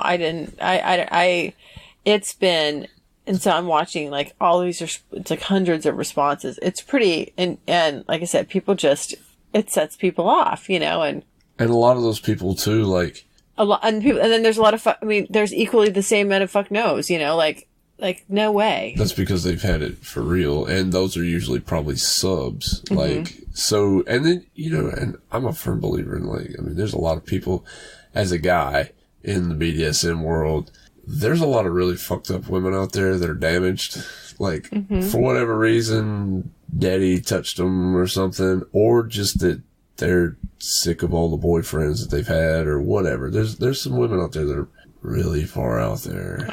It's been, and so I'm watching, like, all these are, it's like hundreds of responses. It's pretty, and like I said, people just, it sets people off, you know, and a lot of those people, too, like, a lot, and then there's a lot of, I mean, there's equally the same amount of fuck no's, you know, like, no way. That's because they've had it for real. And those are usually probably subs. Mm-hmm. Like, so, and then, you know, and I'm a firm believer in, like, I mean, there's a lot of people, as a guy in the BDSM world, there's a lot of really fucked up women out there that are damaged. Like, for whatever reason, daddy touched them or something, or just that they're sick of all the boyfriends that they've had or whatever. There's some women out there that are really far out there.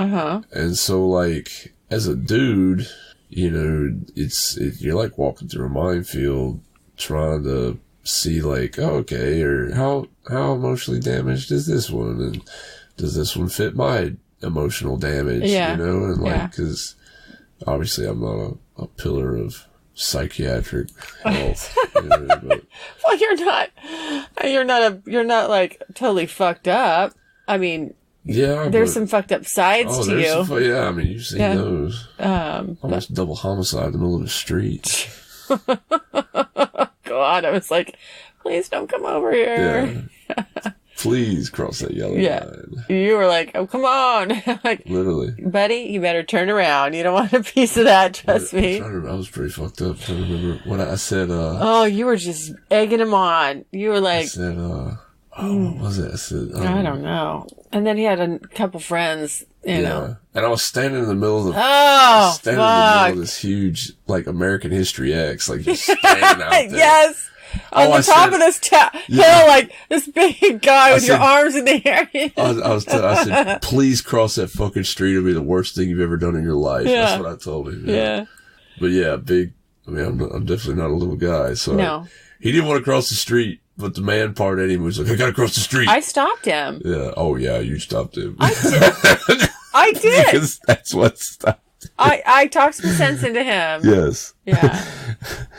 And so, like, as a dude, you know, you're like walking through a minefield trying to see, like, oh, okay, or how emotionally damaged is this one? And does this one fit my emotional damage? You know, and like, because obviously I'm not a pillar of psychiatric health. You know, but, well, you're not like totally fucked up. I mean, yeah, there's some fucked up sides to you. Yeah, I mean, you've seen those. Almost double homicide in the middle of the street. God, I was like, please don't come over here. Yeah. Please cross that yellow line. You were like, oh, come on. Like, literally. Buddy, you better turn around. You don't want a piece of that, trust me. I was pretty fucked up. I remember what I said. Oh, you were just egging him on. You were like... I said, what was it? I said... I don't know. And then he had a couple friends, you know. And I was standing in the middle of the... in the middle of this huge, like, American History X. Like, just standing out there. Yes! On the top of this hill, like this big guy with your arms in the air. I said, please cross that fucking street. It'll be the worst thing you've ever done in your life. Yeah. That's what I told him. Yeah. But yeah, big. I mean, I'm definitely not a little guy. So no. He didn't want to cross the street, but the man part in him was like, I gotta cross the street. I stopped him. Yeah. Oh yeah, you stopped him. I did. I did. Because that's what stopped. I talked some sense into him. Yes. Yeah.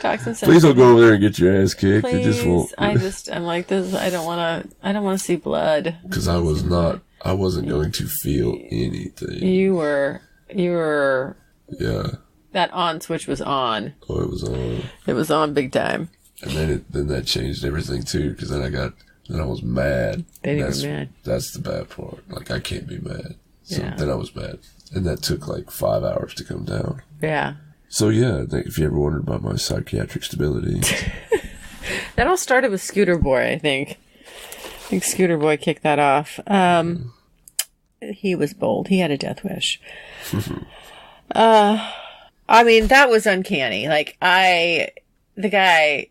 Talk some sense. Please don't go over there and get your ass kicked. Please. It just won't. I'm like this. I don't want to see blood. Because I wasn't going to feel anything. You were. Yeah. That on switch was on. Oh, it was on. It was on big time. And then that changed everything too. Because then I was mad. Then you were mad. That's the bad part. Like, I can't be mad. So yeah. Then I was mad. And that took like 5 hours to come down. Yeah. So yeah, I think if you ever wondered about my psychiatric stability. That all started with Scooter Boy, I think. I think Scooter Boy kicked that off. He was bold. He had a death wish. I mean, that was uncanny. Like, the guy...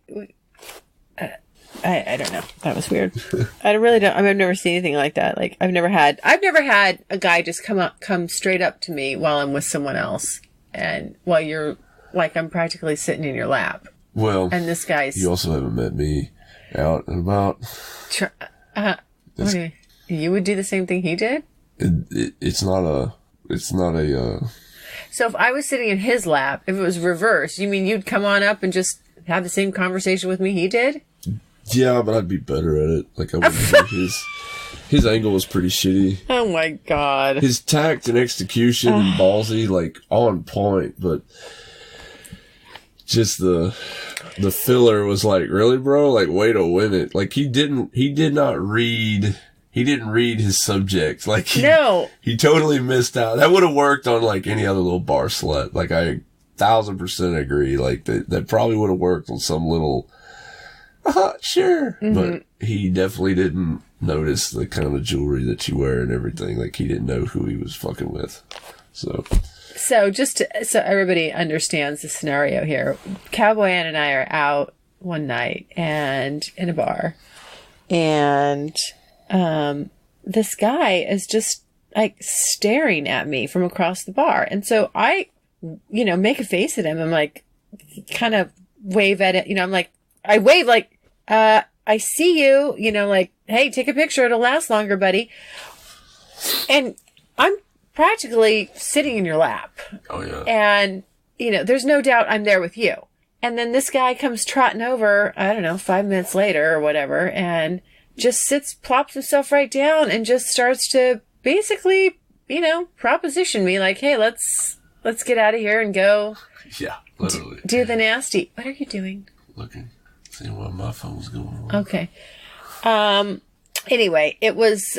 I don't know. That was weird. I really don't. I mean, I've never seen anything like that. Like, I've never had a guy just come straight up to me while I'm with someone else, and while you're like, I'm practically sitting in your lap. Well, and this guy's. You also haven't met me out and about. You would do the same thing he did? It's not a. So if I was sitting in his lap, if it was reversed, you mean you'd come on up and just have the same conversation with me he did? Yeah, but I'd be better at it. Like, I wouldn't say his angle was pretty shitty. Oh my god. His tact and execution and ballsy, like, on point, but just the filler was like, really, bro? Like, way to win it. Like, he didn't read his subject. Like, he totally missed out. That would have worked on, like, any other little bar slut. Like, I 1000% agree. Like, that probably would have worked on some little... sure. Mm-hmm. But he definitely didn't notice the kind of jewelry that you wear and everything. Like, he didn't know who he was fucking with. So so everybody understands the scenario here. Cowboy N and I are out one night and in a bar, and this guy is just like staring at me from across the bar, and so I, make a face at him. I'm like, kind of wave at it. I'm like. I wave like, I see you, like, hey, take a picture. It'll last longer, buddy. And I'm practically sitting in your lap. Oh, yeah. And, there's no doubt I'm there with you. And then this guy comes trotting over, I don't know, 5 minutes later or whatever. And just plops himself right down and just starts to basically, proposition me like, hey, let's get out of here and go. Yeah, literally. Do the nasty. What are you doing? Looking, seeing what my phone's going on. Okay. Anyway, it was,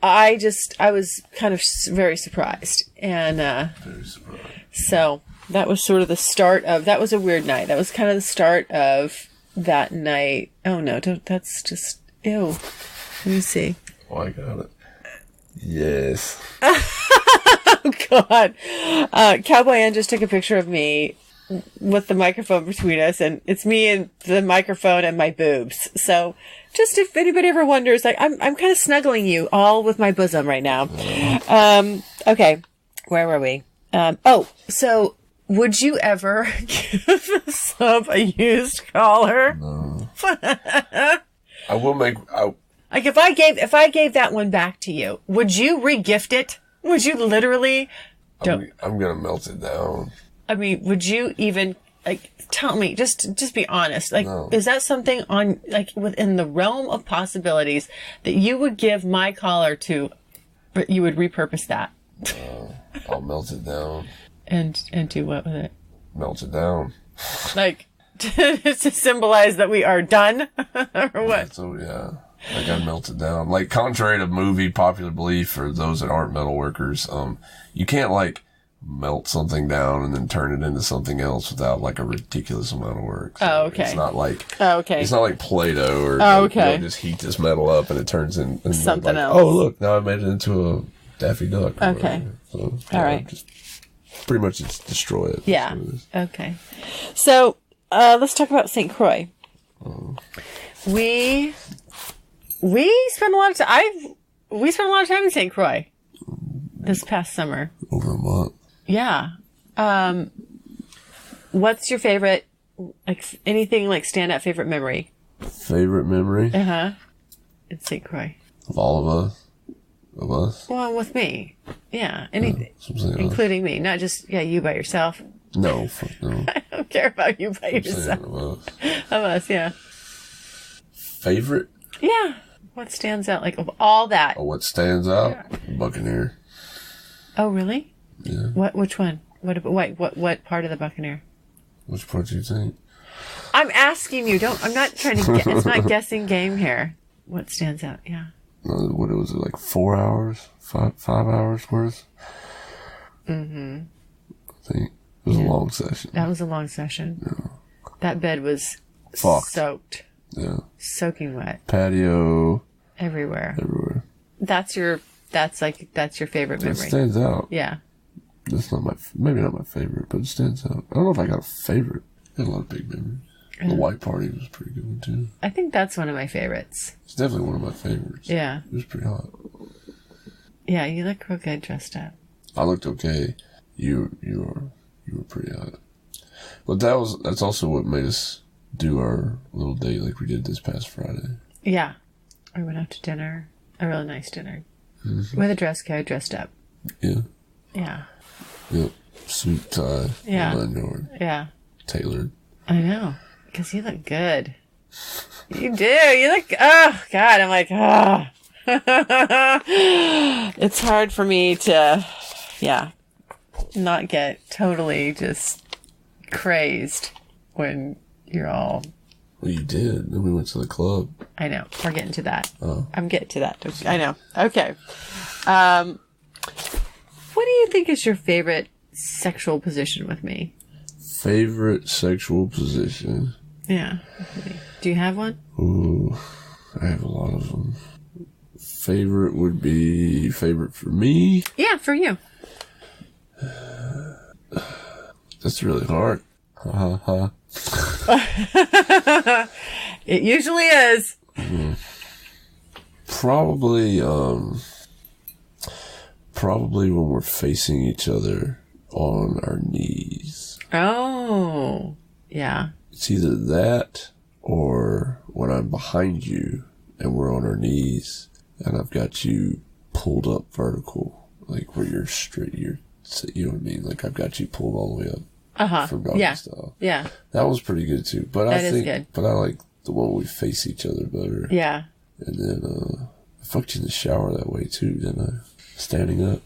I was kind of very surprised. And, Very surprised. So that was sort of the start of, that was a weird night. That was kind of the start of that night. Oh no, that's just, ew. Let me see. Oh, I got it. Yes. Oh God. Cowboy N just took a picture of me with the microphone between us, and it's me and the microphone and my boobs. So just if anybody ever wonders, like I'm kind of snuggling you all with my bosom right now. Okay. Where were we? So would you ever give a sub a used collar? No. I will make. Like if I gave that one back to you, would you re-gift it? Would you literally? I'm gonna melt it down. I mean, would you even tell me? Just be honest. No. Is that something on within the realm of possibilities that you would give my collar to? But you would repurpose that. I'll melt it down. And do what with it? Melt it down. To symbolize that we are done, or what? So yeah. I got melted down. Contrary to movie popular belief for those that aren't metal workers, you can't melt something down and then turn it into something else without a ridiculous amount of work. So okay. It's not like It's not like Play-Doh or okay. Just heat this metal up and it turns into something else. Oh look, now I made it into a Daffy Duck. Okay. So, all right. Just pretty much just destroy it. Yeah. Okay. So let's talk about St. Croix. We spent a lot of time. We spent a lot of time in St. Croix this past summer. Over a month. Yeah. What's your favorite? Anything stand-out favorite memory? Favorite memory? In St. Croix. Of all of us. Of us. Well, with me. Yeah. Anything, including me, not just you by yourself. No. No. I don't care about you by yourself. Of us. Yeah. Favorite? Yeah. What stands out? Of all that. Oh, what stands out? Yeah. Buccaneer. Oh, really? Yeah. Which one? What part of the Buccaneer? Which part do you think? I'm asking you. I'm not trying to guess. It's not guessing game here. What stands out? Yeah. What was it, 4 hours? 5 hours worth? Mm-hmm. I think. It was a long session. That was a long session. Yeah. That bed was soaked. Yeah. Soaking wet. Patio. Everywhere. Everywhere. That's your favorite memory. It stands out. Yeah. That's maybe not my favorite, but it stands out. I don't know if I got a favorite. I had a lot of big memories. The white party was a pretty good one too. I think that's one of my favorites. It's definitely one of my favorites. Yeah. It was pretty hot. Yeah, you look real good dressed up. I looked okay. You were pretty hot. But that's also what made us do our little date like we did this past Friday. Yeah. We went out to dinner. A really nice dinner. Mm-hmm. With a dress code, dressed up. Yeah. Yeah. Yep. Suit, tie. Yeah. Yeah. Tailored. I know. Because you look good. You do. You look... Oh, God. I'm like, oh. It's hard for me to, not get totally just crazed when you're all... Well, you did. Then we went to the club. I know. We're getting to that. Oh. I'm getting to that. I know. Okay. What do you think is your favorite sexual position with me? Favorite sexual position? Yeah. Do you have one? Ooh, I have a lot of them. Favorite would be favorite for me? Yeah, for you. That's really hard. Ha ha. It usually is. Mm-hmm. Probably when we're facing each other on our knees. Oh, yeah. It's either that or when I'm behind you and we're on our knees and I've got you pulled up vertical, where you're straight, you know what I mean? I've got you pulled all the way up. From doggy style. Yeah. That was pretty good too. But I think good. But I like the one we face each other better. Yeah. And then I fucked you in the shower that way too, didn't I? Standing up.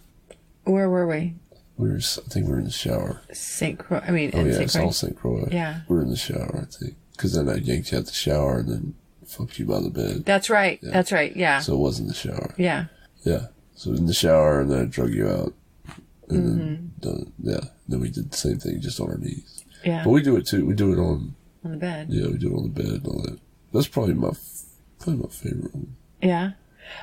Where were we? I think we were in the shower. St. Croix. I mean, oh yeah, St. it's all St. Croix. Yeah. We were in the shower, I think. Because then I yanked you out the shower and then fucked you by the bed. That's right. Yeah. That's right. Yeah. So it was in the shower. Yeah. Yeah. So in the shower and then I drug you out. And then we did the same thing just on our knees. Yeah. But we do it too. We do it on the bed. Yeah, we do it on the bed and all that. That's probably my favorite one. Yeah.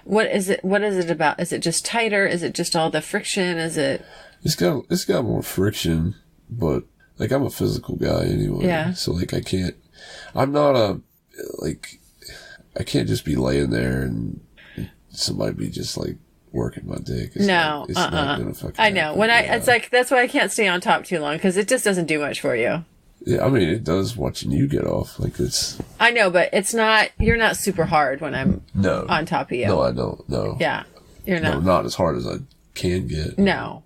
What is it about? Is it just tighter? Is it just all the friction? Is it? It's got more friction, but like I'm a physical guy anyway. Yeah. So like I can't just be laying there and somebody be just like working my dick. It's not gonna fucking I know. happen. It's like, that's why I can't stay on top too long, because it just doesn't do much for you. Yeah, I mean, it does watching you get off. Like, it's... I know, but it's not... You're not super hard when I'm on top of you. No, I don't. No. Yeah. You're not. No, not as hard as I can get. No.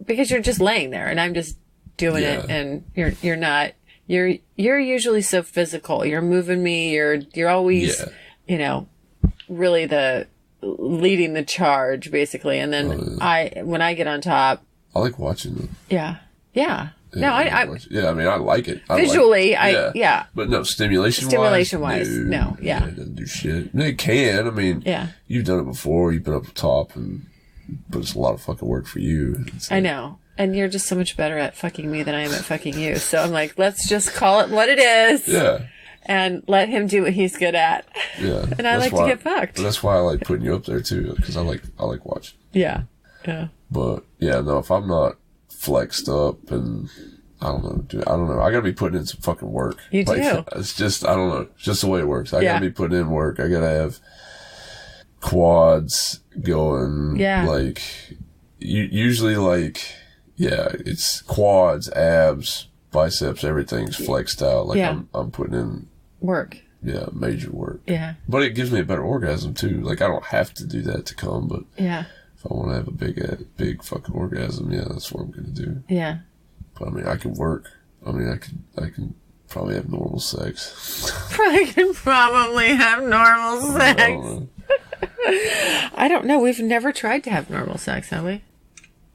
Because you're just laying there, and I'm just doing it, and you're not... You're usually so physical. You're moving me. You're always, really the... leading the charge, basically. And then when I get on top... I like watching them. Yeah. Yeah, I mean, I like it. Visually, But no, stimulation-wise, no. It doesn't do shit. I mean, it can. I mean, you've done it before. You've been up top, but it's a lot of fucking work for you. I know. And you're just so much better at fucking me than I am at fucking you. So I'm like, let's just call it what it is. Yeah. And let him do what he's good at. Yeah. And I like to get fucked. That's why I like putting you up there, too, because I like watching. Yeah. But, no, if I'm not flexed up and I don't know, dude. I don't know. I gotta be putting in some fucking work. You do. It's just, I don't know. It's just the way it works. I gotta be putting in work. I gotta have quads going. Yeah. Like, usually like, it's quads, abs, biceps, everything's flexed out. Like I'm putting in work. Yeah, major work. Yeah. But it gives me a better orgasm too. Like I don't have to do that to come, but if I want to have a big fucking orgasm, that's what I'm gonna do. Yeah. But I mean, I can work. I mean, I can probably have normal sex. I can probably have normal sex. I don't know. We've never tried to have normal sex, have we?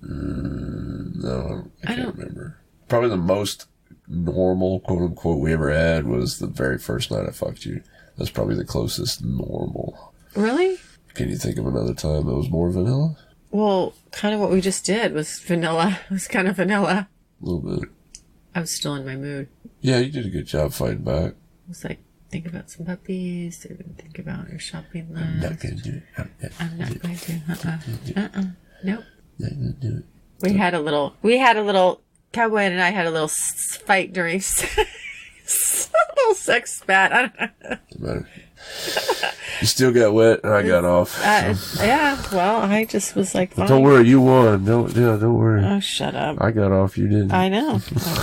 No, I can't remember. Probably the most normal, quote unquote, we ever had was the very first night I fucked you. That's probably the closest normal. Really? Can you think of another time that was more vanilla? Well, kind of what we just did was vanilla. It was kind of vanilla. A little bit. I was still in my mood. Yeah, you did a good job fighting back. I was like, think about some puppies. Think about your shopping list. I'm not going to do it. I'm not going to. Nope. Not going to do it. We had a little, Cowboy N and I had a little fight during a little sex spat. I don't know. Doesn't matter. You still got wet and I got off. So. Yeah, well, I just was like, fine. Don't worry, you won. Don't worry. Oh, shut up. I got off, you didn't. I know.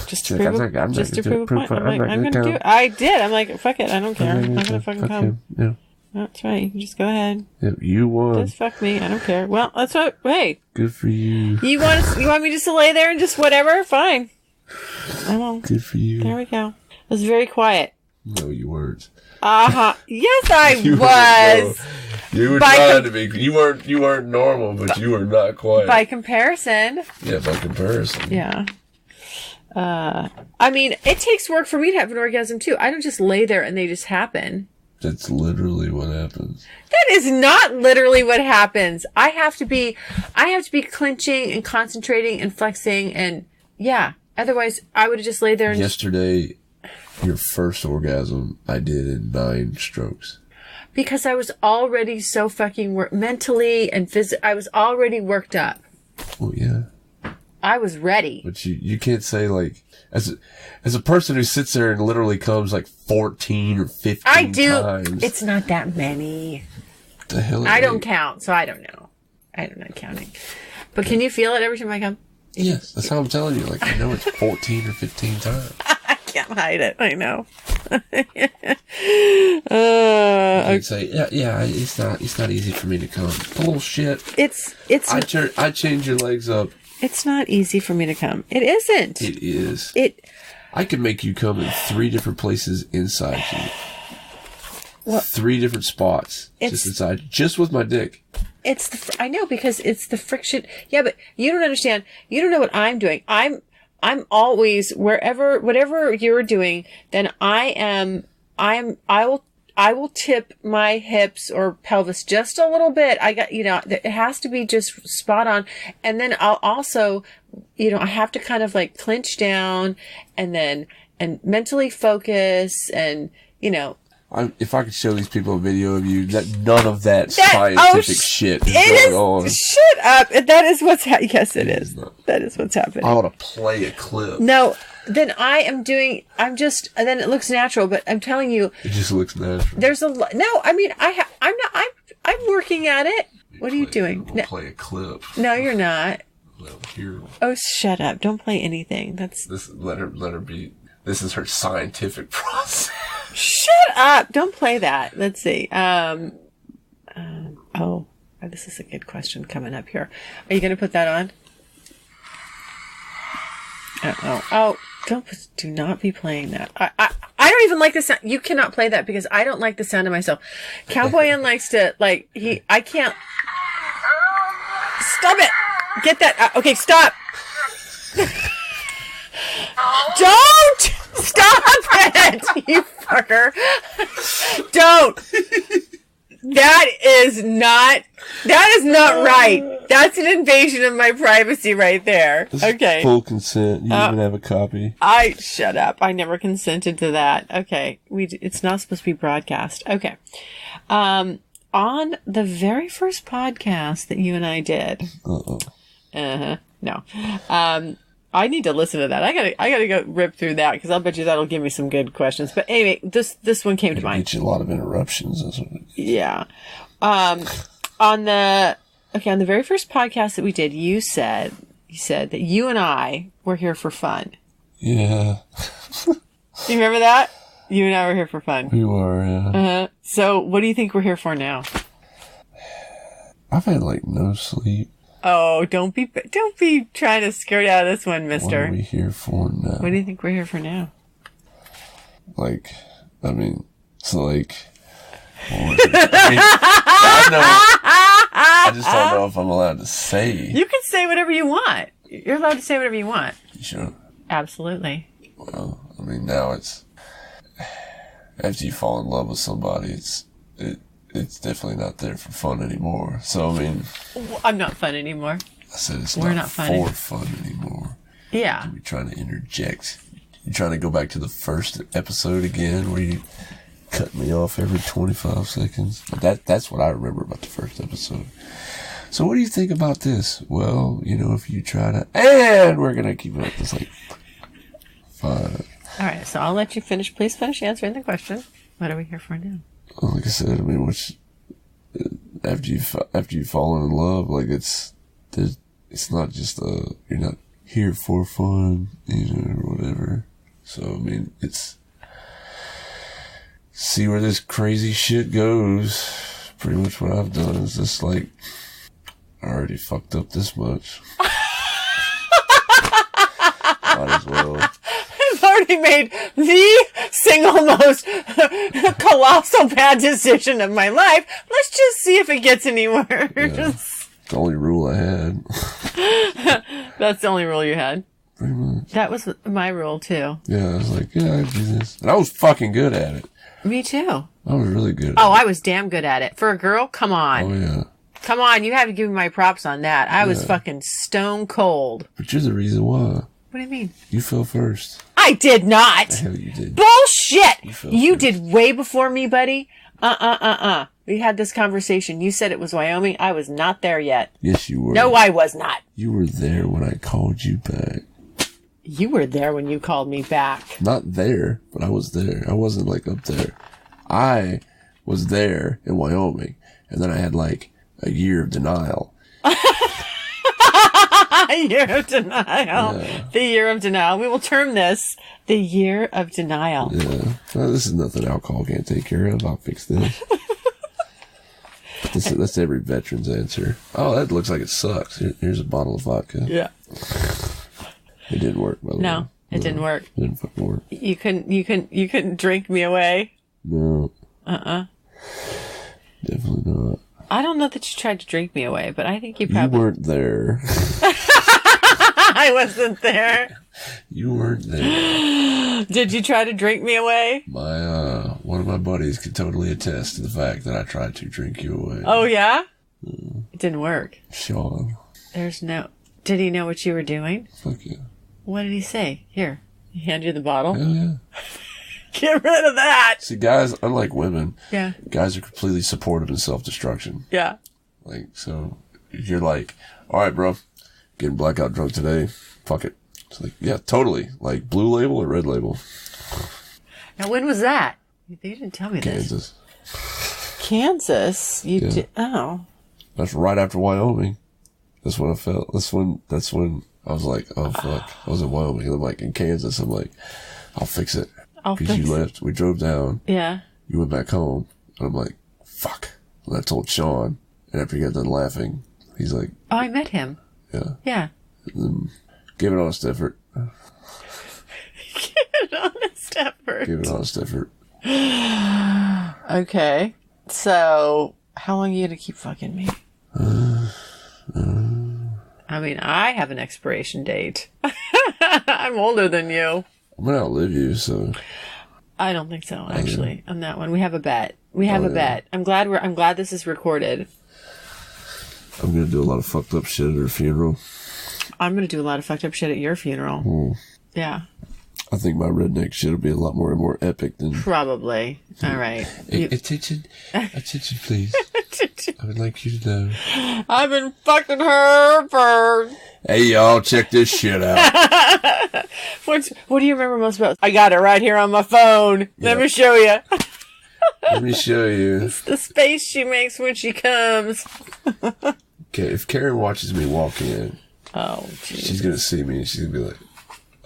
Just to prove a point. I'm going to do it. I did. I'm like, fuck it. I don't care. I'm not going to fucking come. Yeah. That's right. You can just go ahead. Yeah, you won. Just fuck me. I don't care. Well, that's what. Hey. Good for you. You want me just to lay there and just whatever? Fine. I won't. Good for you. There we go. It was very quiet. No, you weren't. Yes, I was. You were trying to be. You weren't normal, but you were not quiet. By comparison. Yeah, by comparison. Yeah. I mean, it takes work for me to have an orgasm too. I don't just lay there and they just happen. That's literally what happens. That is not literally what happens. I have to be clenching and concentrating and flexing and otherwise I would have just laid there and yesterday, your first orgasm I did in 9 strokes. Because I was already so fucking mentally and physically, I was already worked up. Well, yeah. I was ready. But you can't say like, as a person who sits there and literally comes like 14 or 15 I do. times. It's not that many. The hell I don't count, so I don't know. I'm not counting. But can you feel it every time I come? Yes, that's how I'm telling you. Like, I know it's 14 or 15 times. I can't hide it. I know. You'd say, it's not easy for me to come. Bullshit. I change your legs up. It's not easy for me to come. It isn't. It is. I could make you come in 3 different places inside you. 3 different spots just inside, just with my dick. I know, because it's the friction. Yeah, but you don't understand. You don't know what I'm doing. I'm always whatever you're doing, then I will tip my hips or pelvis just a little bit. It has to be just spot on. And then I'll also, I have to kind of like clinch down and mentally focus and, if I could show these people a video of you, none of that scientific shit is going on. Shut up. That is what's happening. Yes, it is. That is what's happening. I want to play a clip. No, then and then it looks natural, but I'm telling you. It just looks natural. There's no, I mean, I'm working at it. What are you doing? I'll play a clip. No, you're not. Well, here. Oh, shut up. Don't play anything. Let her be. This is her scientific process. Shut up. Don't play that. Let's see. This is a good question coming up here. Are you going to put that on? Do not be playing that. I don't even like the sound. You cannot play that because I don't like the sound of myself. Cowboy N likes to, I can't. Stop it. Get that. Okay, stop. Don't stop it, you fucker. Don't. That is not right. That's an invasion of my privacy right there. Okay. Full consent. You even have a copy. Shut up. I never consented to that. Okay. It's not supposed to be broadcast. Okay. On the very first podcast that you and I did. No. I need to listen to that. I gotta go rip through that because I'll bet you that'll give me some good questions. But anyway, this one came to mind. Get you a lot of interruptions. That's what yeah. On the very first podcast that we did, you said that you and I were here for fun. Yeah. You remember that? You and I were here for fun. We were, yeah. So what do you think we're here for now? I've had no sleep. Oh, don't be trying to skirt out of this one, mister. What are we here for now? What do you think we're here for now? I just don't know if I'm allowed to say. You can say whatever you want. You're allowed to say whatever you want. You sure? Absolutely. Well, now it's after you fall in love with somebody, it's definitely not there for fun anymore. So, I'm not fun anymore. I said We're not for fun anymore. Yeah. You're trying to interject. You're trying to go back to the first episode again where you cut me off every 25 seconds. But that's what I remember about the first episode. So what do you think about this? Well, if you try to... And we're going to keep it up. It's 5. All right, so I'll let you finish. Please finish answering the question. What are we here for now? Like I said, after you've fallen in love, it's not just you're not here for fun, or whatever. So it's see where this crazy shit goes. Pretty much what I've done is just I already fucked up this much. Might as well. I've already made the single most colossal bad decision of my life. Let's just see if it gets any worse. Yeah, the only rule I had. That's the only rule you had? Pretty much. That was my rule, too. Yeah, I was I do this. And I was fucking good at it. Me, too. I was really good at it. I was damn good at it. For a girl, come on. Oh, yeah. Come on, you have to give me my props on that. I was fucking stone cold. But you're the reason why. What do you mean? You fell first. I did not. The hell you did. Bullshit! You did way before me, buddy. We had this conversation. You said it was Wyoming. I was not there yet. Yes, you were. No, I was not. You were there when I called you back. You were there when you called me back. Not there, but I was there. I wasn't up there. I was there in Wyoming, and then I had a year of denial. A year of denial. Yeah. The year of denial. We will term this the year of denial. Yeah. Well, this is nothing alcohol can't take care of. I'll fix this. That's every veteran's answer. Oh, that looks like it sucks. Here's a bottle of vodka. Yeah. It didn't work, by the way. No, it didn't work. It didn't fucking work. You couldn't drink me away. No. Definitely not. I don't know that you tried to drink me away, but I think you You probably... weren't there. I wasn't there. You weren't there. Did you try to drink me away? One of my buddies could totally attest to the fact that I tried to drink you away. Oh, yeah? It didn't work. Sean. There's no... Did he know what you were doing? Fuck yeah. What did he say? Here, he handed you the bottle. Hell yeah. Get rid of that. See, guys, unlike women, Yeah. guys are completely supportive in self-destruction. Yeah. Like, so, if you're like, all right, bro, getting blackout drunk today, fuck it. It's like, yeah, totally. Like, blue label or red label? Now, when was that? You didn't tell me Kansas. this. Kansas? You Yeah. did? Oh. That's right after Wyoming. That's when I felt, that's when I was like, oh, fuck. I was in Wyoming. And I'm like, in Kansas, I'm like, I'll fix it. Because you left. We drove down. Yeah. You went back home. And I'm like, fuck. And I told Sean. And after he got done laughing, he's like, Oh, I met him. yeah. Yeah. And then, give it honest effort. Give an honest effort. Give it honest effort. Okay. So, how long are you going to keep fucking me? I mean, I have an expiration date. I'm older than you. I'm going to outlive you, so. I don't think so, actually, on that one. We have a bet. We have Oh, a bet. I'm glad this is recorded. I'm going to do a lot of fucked up shit at her funeral. I'm going to do a lot of fucked up shit at your funeral. Yeah. I think my redneck shit will be a lot more epic than. Probably. All right. Attention, please. I would like you to know. I've been fucking her for... Hey, y'all, check this shit out. What do you remember most about? I got it right here on my phone. Let me show you. Let me show you. The space she makes when she comes. Okay, if Karen watches me walk in, Oh, geez. she's going to see me and she's going to be like,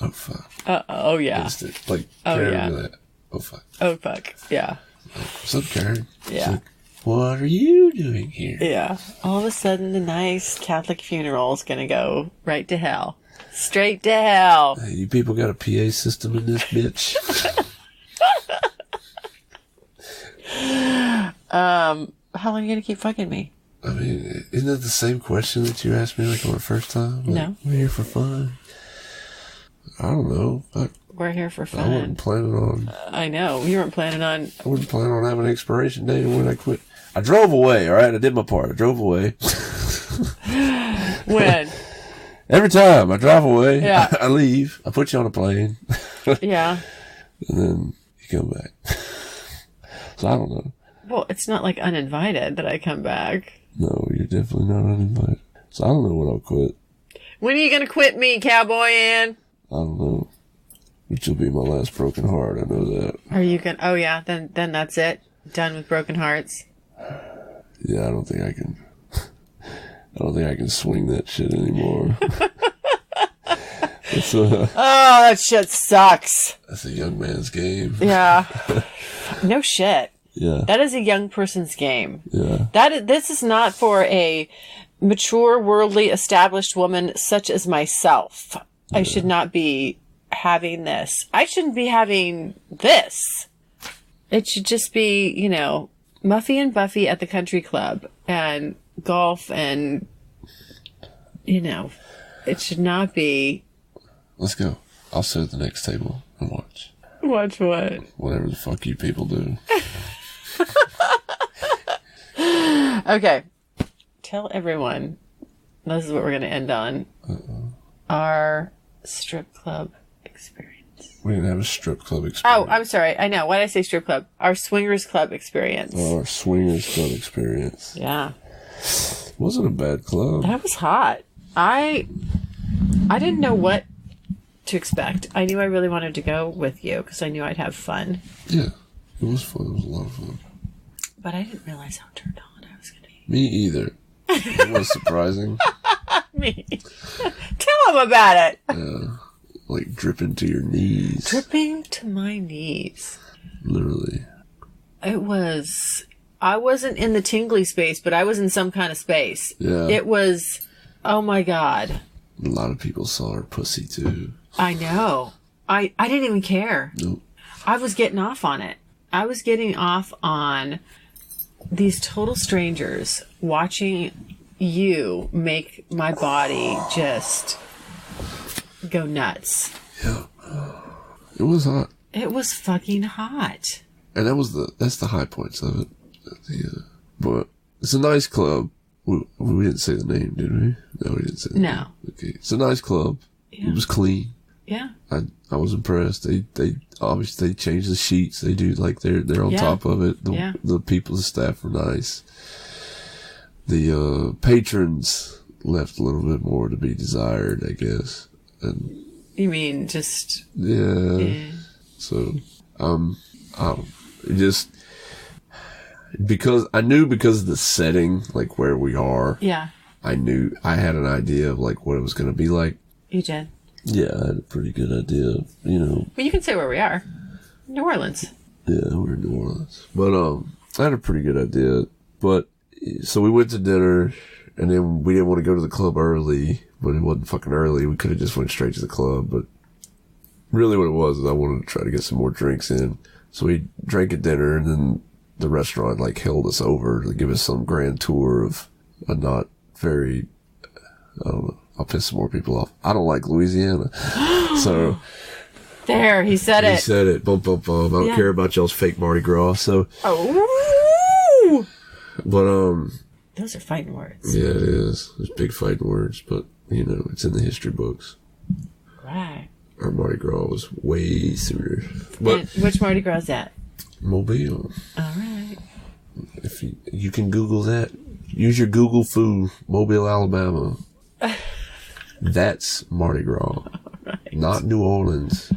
oh, fuck. Oh, yeah. Instant. Like, Oh, Karen yeah. will be like, oh, fuck. Oh, fuck. Yeah. What's up, Karen? She's Yeah. like, what are you doing here? Yeah. All of a sudden, the nice Catholic funeral is going to go right to hell. Straight to hell. Hey, you people got a PA system in this bitch? How long are you going to keep fucking me? I mean, isn't that the same question that you asked me like on the first time? Like, No. We're here for fun. I don't know. We're here for I fun. wasn't planning on. I know. You weren't planning on... I wasn't planning on having an expiration date when I quit. I drove away. All right, I did my part. I drove away. When? Every time I drive away, Yeah. I leave. I put you on a plane, Yeah. and then you come back. So I don't know. Well, it's not like uninvited that I come back. No, you're definitely not uninvited. So I don't know when I'll quit. When are you going to quit me, Cowboy N? I don't know. Which will be my last broken heart. I know that. Are you going to... Oh, yeah. Then that's it. Done with broken hearts. Yeah, I don't think I can. I don't think I can swing that shit anymore. Oh, that shit sucks. That's a young man's game. Yeah. No shit. Yeah. That is a young person's game. Yeah. This is not for a mature, worldly, established woman such as myself. I should not be having this. I shouldn't be having this. It should just be, Muffy and Buffy at the country club and golf and, it should not be. Let's go. I'll sit at the next table and watch. Watch what? Whatever the fuck you people do. Okay. Tell everyone. This is what we're going to end on. Our strip club experience. We didn't have a strip club Oh, experience. I'm sorry. I know. Why did I say strip club? Our swingers club experience. Our swingers club experience. Yeah. Wasn't a bad club. That was hot. I didn't know what to expect. I knew I really wanted to go with you because I knew I'd have fun. Yeah. It was fun. It was a lot of fun. But I didn't realize how turned on I was going to be. Me either. It was surprising. Me. Tell them about it. Like dripping to your knees. Dripping to my knees. Literally. It was... I wasn't in the tingly space, but I was in some kind of space. Yeah. It was... Oh my God. A lot of people saw her pussy too. I know. I didn't even care. Nope. I was getting off on it. I was getting off on these total strangers watching you make my body just go nuts. Yeah. It was hot. It was fucking hot. And that's the high points of it. Yeah. But it's a nice club. We didn't say the name, did we? No, we didn't say the name. Okay. It's a nice club. Yeah. It was clean. Yeah. I was impressed. They obviously changed the sheets. They do like they're on top of it. The people, the staff were nice. The patrons left a little bit more to be desired, I guess. And you mean just so just because of the setting, like where we are. Yeah. I knew I had an idea of like what it was going to be like. You did. Yeah, I had a pretty good idea, Well, you can say where we are. New Orleans. Yeah, we're in New Orleans. But I had a pretty good idea. But so we went to dinner, and then we didn't want to go to the club early, but it wasn't fucking early. We could have just went straight to the club. But really what it was is I wanted to try to get some more drinks in. So we drank at dinner, and then the restaurant like held us over to give us some grand tour of a not very, I don't know. I'll piss some more people off. I don't like Louisiana. So. There, he said it. He said it. Bum, bum, bum. I don't care about y'all's fake Mardi Gras. So. Oh. But, those are fighting words. Yeah, it is. There's big fighting words, but, it's in the history books. Right. Our Mardi Gras was way sooner. But. And which Mardi Gras is that? Mobile. All right. If you can Google that. Use your Google foo. Mobile, Alabama. That's Mardi Gras, right. Not New Orleans.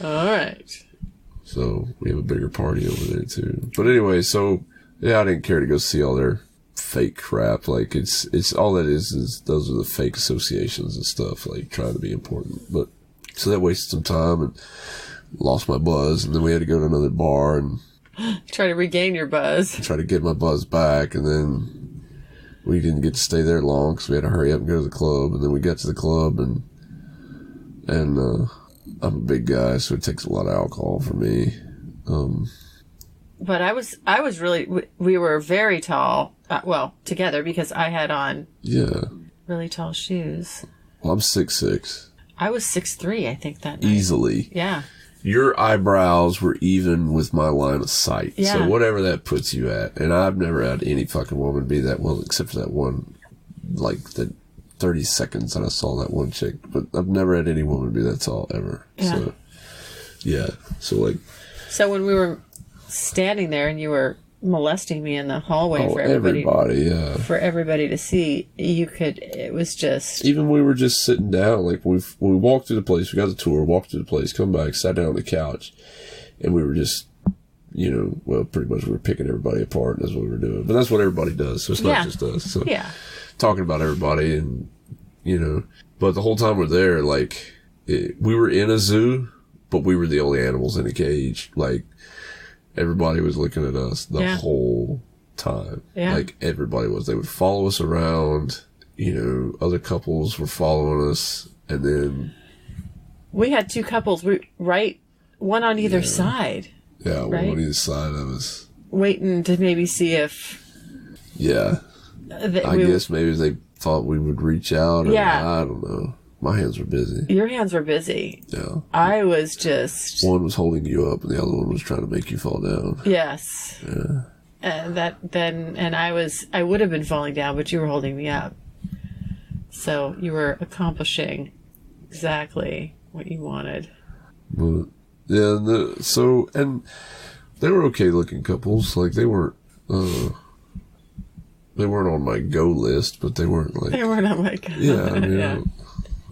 All right. So we have a bigger party over there too. But anyway, I didn't care to go see all their fake crap. Like it's all that is those are the fake associations and stuff, like trying to be important. But so that wasted some time and lost my buzz, and then we had to go to another bar and try to regain your buzz. Try to get my buzz back, and then we didn't get to stay there long because we had to hurry up and go to the club. And then we got to the club, and I'm a big guy, so it takes a lot of alcohol for me. But I was really, we were very tall, together because I had on really tall shoes. Well, I'm 6'6". I was 6'3", I think that night. Easily. Yeah. Your eyebrows were even with my line of sight. Yeah. So whatever that puts you at. And I've never had any fucking woman be that well, except for that one, like the 30 seconds that I saw that one chick. But I've never had any woman be that tall ever. Yeah. So, yeah. So when we were standing there and you were molesting me in the hallway for everybody to see, it was just, even we were just sitting down, like when we walked through the place, we got the tour, walked through the place, come back, sat down on the couch, and we were just pretty much we were picking everybody apart. That's what we were doing, but that's what everybody does, so it's not just us. So talking about everybody, and but the whole time we're there, like we were in a zoo, but we were the only animals in a cage. Like everybody was looking at us the whole time. Yeah. Like everybody was. They would follow us around. Other couples were following us, and then we had two couples, one on either side. Yeah, one on either side of us, waiting to maybe see if. Yeah, I guess maybe they thought we would reach out. I don't know. My hands were busy. Your hands were busy. Yeah. I was just... One was holding you up and the other one was trying to make you fall down. Yes. Yeah. And I would have been falling down, but you were holding me up. So you were accomplishing exactly what you wanted. But, yeah, and they were okay looking couples. Like they weren't on my go list, but they weren't like... They weren't on my go list. Yeah, I mean,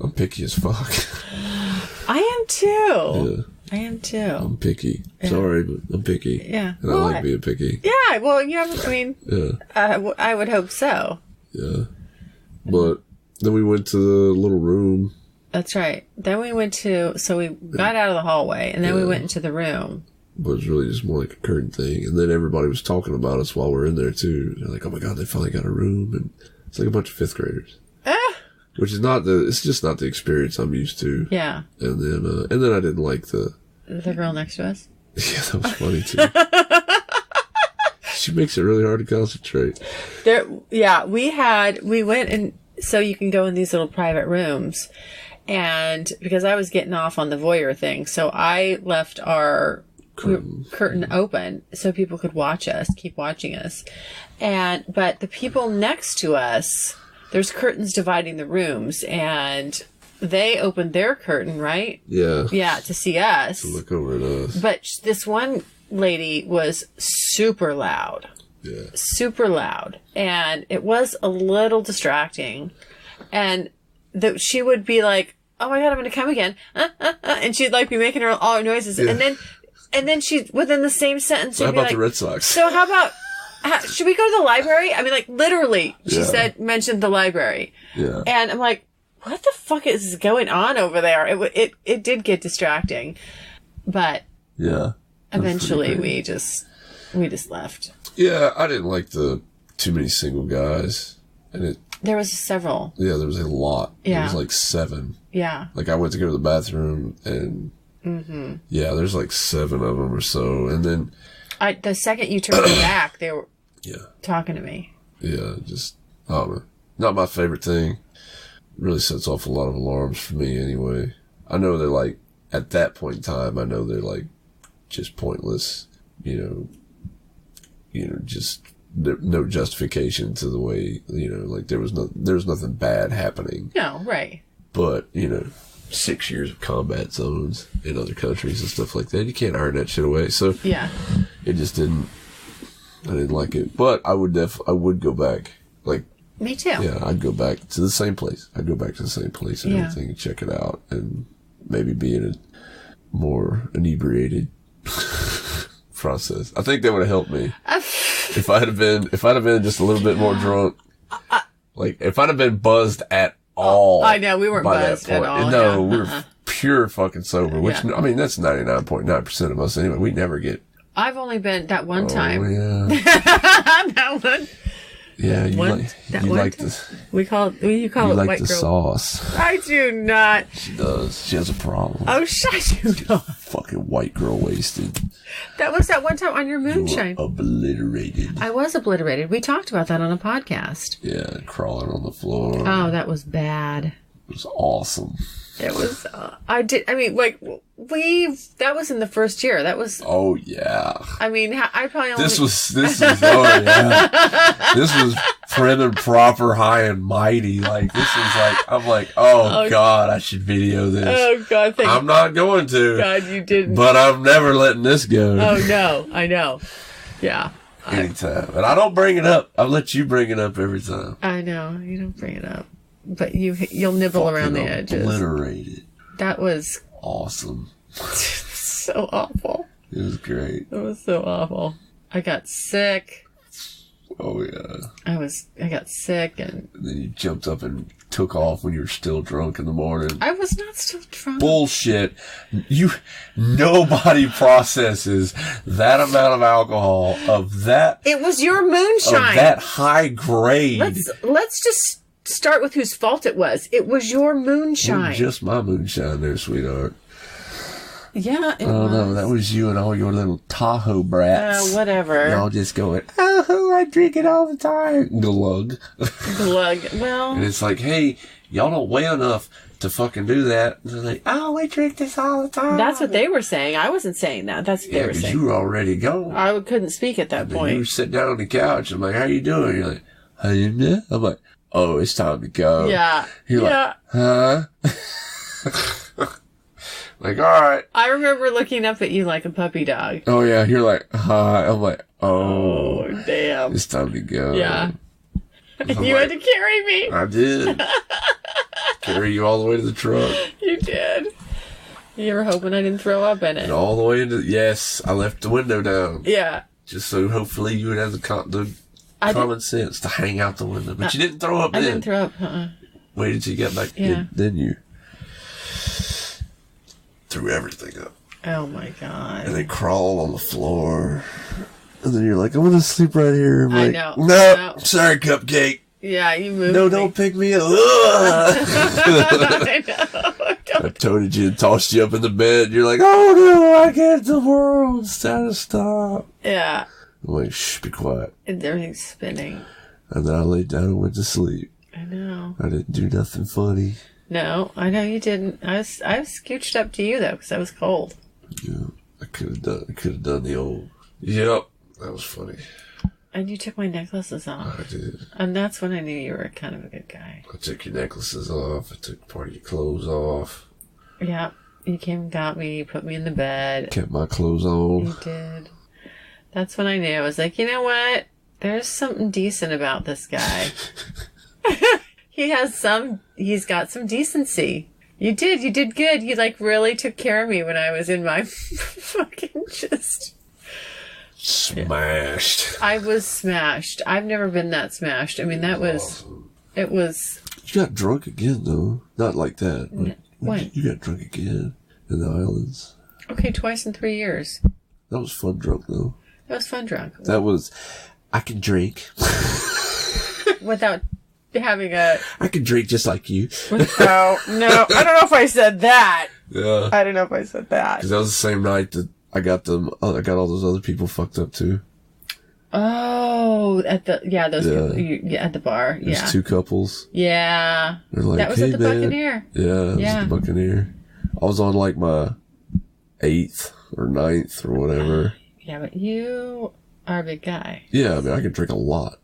I'm picky as fuck. I am too. Yeah. I am too. I'm picky. Yeah. Sorry, but I'm picky. Yeah. And I like being picky. Yeah, well, I would hope so. Yeah. But then we went to the little room. That's right. Then we got out of the hallway, and then we went into the room. But it was really just more like a curtain thing. And then everybody was talking about us while we were in there, too. They're like, oh my God, they finally got a room. And it's like a bunch of fifth graders. Which is it's just not the experience I'm used to. Yeah. And then I didn't like the girl next to us. Yeah, that was funny too. She She makes it really hard to concentrate. We went and so you can go in these little private rooms. And because I was getting off on the voyeur thing, so I left our curtain open so people could watch us, keep watching us. But the people next to us, there's curtains dividing the rooms, and they opened their curtain, right? Yeah. Yeah, to see us. To look over at us. But this one lady was super loud. Yeah. Super loud. And it was a little distracting. And she would be like, oh my God, I'm going to come again. And she'd like be making all her noises. Yeah. And then she, within the same sentence, she'd how be about like, the Red Sox? So how about, should we go to the library? I mean, like, literally, she mentioned the library. Yeah. And I'm like, what the fuck is going on over there? It did get distracting. But eventually we just left. Yeah, I didn't like too many single guys. And there was several. Yeah, there was a lot. Yeah. There was like 7. Yeah. Like I went to go to the bathroom and there's like 7 of them or so. And then the second you turned back, they were talking to me. Yeah, just I don't know. Not my favorite thing. Really sets off a lot of alarms for me anyway. I know they're like at that point in time, I know they're like just pointless, just no justification to the way, like there was nothing bad happening. No, right. But, 6 years of combat zones in other countries and stuff like that, you can't iron that shit away. So yeah, it just I didn't like it. But I would go back. Like, me too. Yeah, I'd go back to the same place. I'd go back to the same place and everything and check it out and maybe be in a more inebriated process. I think that would have helped me. If I'd have been just a little bit more drunk, like if I'd have been buzzed at all. I know we weren't buzzed at all. No, we were pure fucking sober. Which I mean, that's 99.9% of us anyway. We never get. I've only been that one time. Yeah. That one. Yeah, you like the white the girl sauce. I do not. She does. She has a problem. Oh, shut you not. Fucking white girl wasted. That was that one time on your moonshine. You were obliterated. I was obliterated. We talked about that on a podcast. Yeah, crawling on the floor. Oh, that was bad. It was awesome. It was. That was in the first year. That was. Oh yeah. I mean, I probably only. This was. Oh yeah. This was prim and proper, high and mighty. Like this is like. I'm like, oh God, I should video this. Oh God, I'm not going to. God, you didn't. But I'm never letting this go. Oh no, I know. Yeah. Anytime, and I don't bring it up. I let you bring it up every time. I know you don't bring it up, but you'll nibble around the edges. Obliterated. That was awesome. So awful. It was great. It was so awful. I got sick. Oh yeah. I got sick and then you jumped up and took off when you were still drunk in the morning. I was not still drunk. Bullshit. Nobody processes that amount of alcohol of that. It was your moonshine. Of that high grade. Let's just start with whose fault it was. It was your moonshine. It was just my moonshine there, sweetheart. Yeah, it was. No, that was you and all your little Tahoe brats. Whatever. Y'all just going, oh, I drink it all the time. Glug. Glug. Well. And it's like, hey, y'all don't weigh enough to fucking do that. And they're like, oh, we drink this all the time. That's what they were saying. I wasn't saying that. That's what they were saying. You were already gone. I couldn't speak at that point. You were sitting down on the couch. I'm like, how you doing? You're like, how you doing? I'm like, oh, it's time to go. Yeah. You're like, huh? Like, all right. I remember looking up at you like a puppy dog. Oh, yeah. You're like, hi. I'm like, oh, damn. It's time to go. Yeah. You had to carry me. I did. Carry you all the way to the truck. You did. You were hoping I didn't throw up in it. And all the way into, yes, I left the window down. Yeah. Just so hopefully you would have the common sense to hang out the window. But you didn't throw up then. I didn't throw up, Waited till you got back in. Then you threw everything up. Oh my God. And then crawled on the floor. And then you're like, I'm going to sleep right here. I'm like, know. No, sorry, cupcake. Yeah, you moved No, me. don't pick me up. I know. I toted you and tossed you up in the bed. You're like, oh no, I can't. The world's trying to stop. Yeah. I'm like, shh, be quiet. And everything's spinning. And then I laid down and went to sleep. I know. I didn't do nothing funny. No, I know you didn't. I was scooched up to you though, because I was cold. Yeah, I could have done the old. Yep, that was funny. And you took my necklaces off. I did. And that's when I knew you were kind of a good guy. I took your necklaces off. I took part of your clothes off. Yeah, you came and got me. You put me in the bed. Kept my clothes on. You did. That's when I knew. I was like, you know what? There's something decent about this guy. He's got some decency. You did good. You like really took care of me when I was in my fucking just smashed. I was smashed. I've never been that smashed. I mean, that was awesome. It was. You got drunk again though. Not like that. But when? You got drunk again in the islands. Okay, twice in 3 years. That was fun drunk though. That was fun drunk. That was. I can drink without having a. I can drink just like you. No, I don't know if I said that. Yeah, I don't know if I said that. Because that was the same night that I got them. I got all those other people fucked up too. Oh, people at the bar. There's 2 couples. Yeah, they're like, that was hey, at the man. Buccaneer. Yeah, it was at the Buccaneer. I was on like my 8th or 9th or whatever. Yeah, but you are a big guy. Yeah, I mean, I can drink a lot.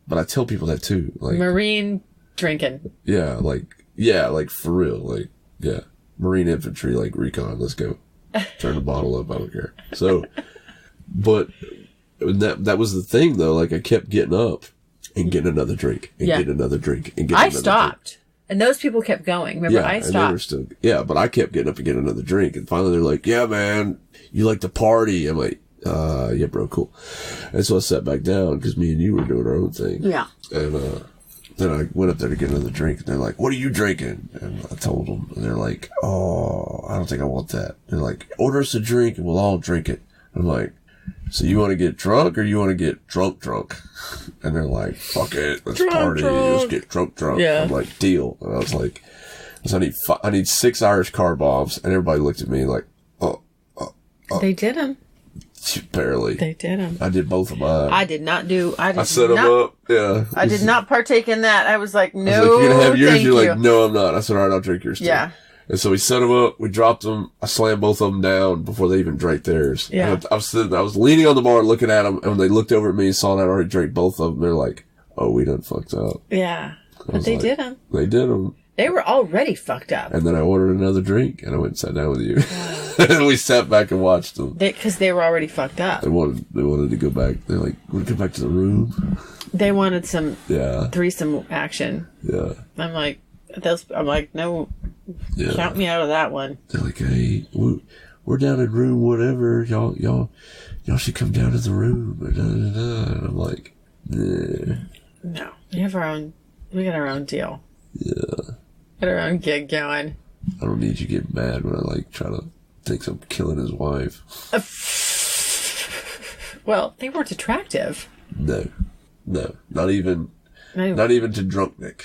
But I tell people that too. Like Marine drinking. Yeah, like for real. Like, yeah. Marine infantry, like recon, let's go. Turn the bottle up, I don't care. So, but that was the thing though. Like I kept getting up and getting another drink and getting another drink and getting another drink. I stopped. And those people kept going. Remember, I stopped. And they were still, but I kept getting up and getting another drink. And finally they're like, yeah, man, you like to party. I'm like, yeah, bro, cool. And so I sat back down because me and you were doing our own thing. Yeah. And then I went up there to get another drink, and they're like, what are you drinking? And I told them, and they're like, oh, I don't think I want that. They're like, order us a drink, and we'll all drink it. I'm like, so you want to get drunk, or you want to get drunk? And they're like, fuck it, let's party, let's get drunk. Yeah. I'm like, deal. And I was like, so I need 6 Irish car bombs, and everybody looked at me like, oh. They did them. Barely. They did them. I did both of mine. I set them up. Yeah. I did not partake in that. I was like, no. I was like, you're gonna have yours. You're like, no, I'm not. I said, all right, I'll drink yours too. Yeah. And so we set them up. We dropped them. I slammed both of them down before they even drank theirs. Yeah. And I was leaning on the bar looking at them, and when they looked over at me and saw that I already drank both of them, they're like, oh, we done fucked up. Yeah. But they did them. They did them. They were already fucked up. And then I ordered another drink, and I went and sat down with you. And we sat back and watched them. Because they were already fucked up. They wanted to go back. They're like, want to go back to the room? They wanted some threesome action. Yeah. I'm like, no, count me out of that one. They're like, hey, we're down in room whatever. Y'all should come down to the room. And I'm like, nah. No, we got our own deal. Yeah. Got our own gig going. I don't need you to get mad when I like try to think I'm killing his wife. Well, they weren't attractive. No, not even to drunk Nick.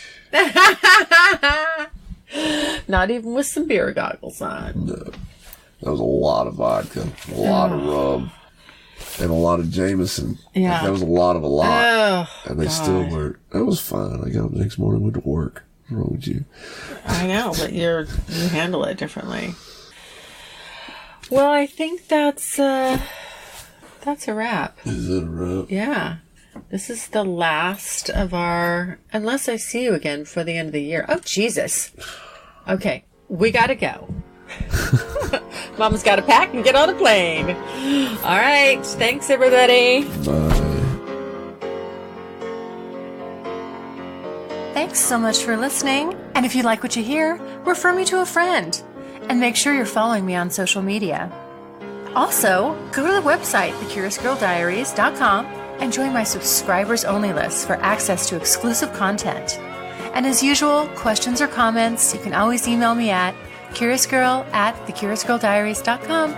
Not even with some beer goggles on. No, that was a lot of vodka, a lot of rum, and a lot of Jameson. Yeah, that was a lot. Oh, and they still weren't. That was fine. I got up the next morning, went to work. What's wrong with you? I know, but you handle it differently. Well, I think that's a wrap. Is it a wrap? Yeah. This is the last of our... Unless I see you again for the end of the year. Oh, Jesus. Okay. We gotta go. Mama's gotta pack and get on a plane. All right. Thanks, everybody. Bye. Thanks so much for listening. And if you like what you hear, refer me to a friend. And make sure you're following me on social media. Also, go to the website, thecuriousgirldiaries.com, and join my subscribers-only list for access to exclusive content. And as usual, questions or comments, you can always email me at curiousgirl@thecuriousgirldiaries.com.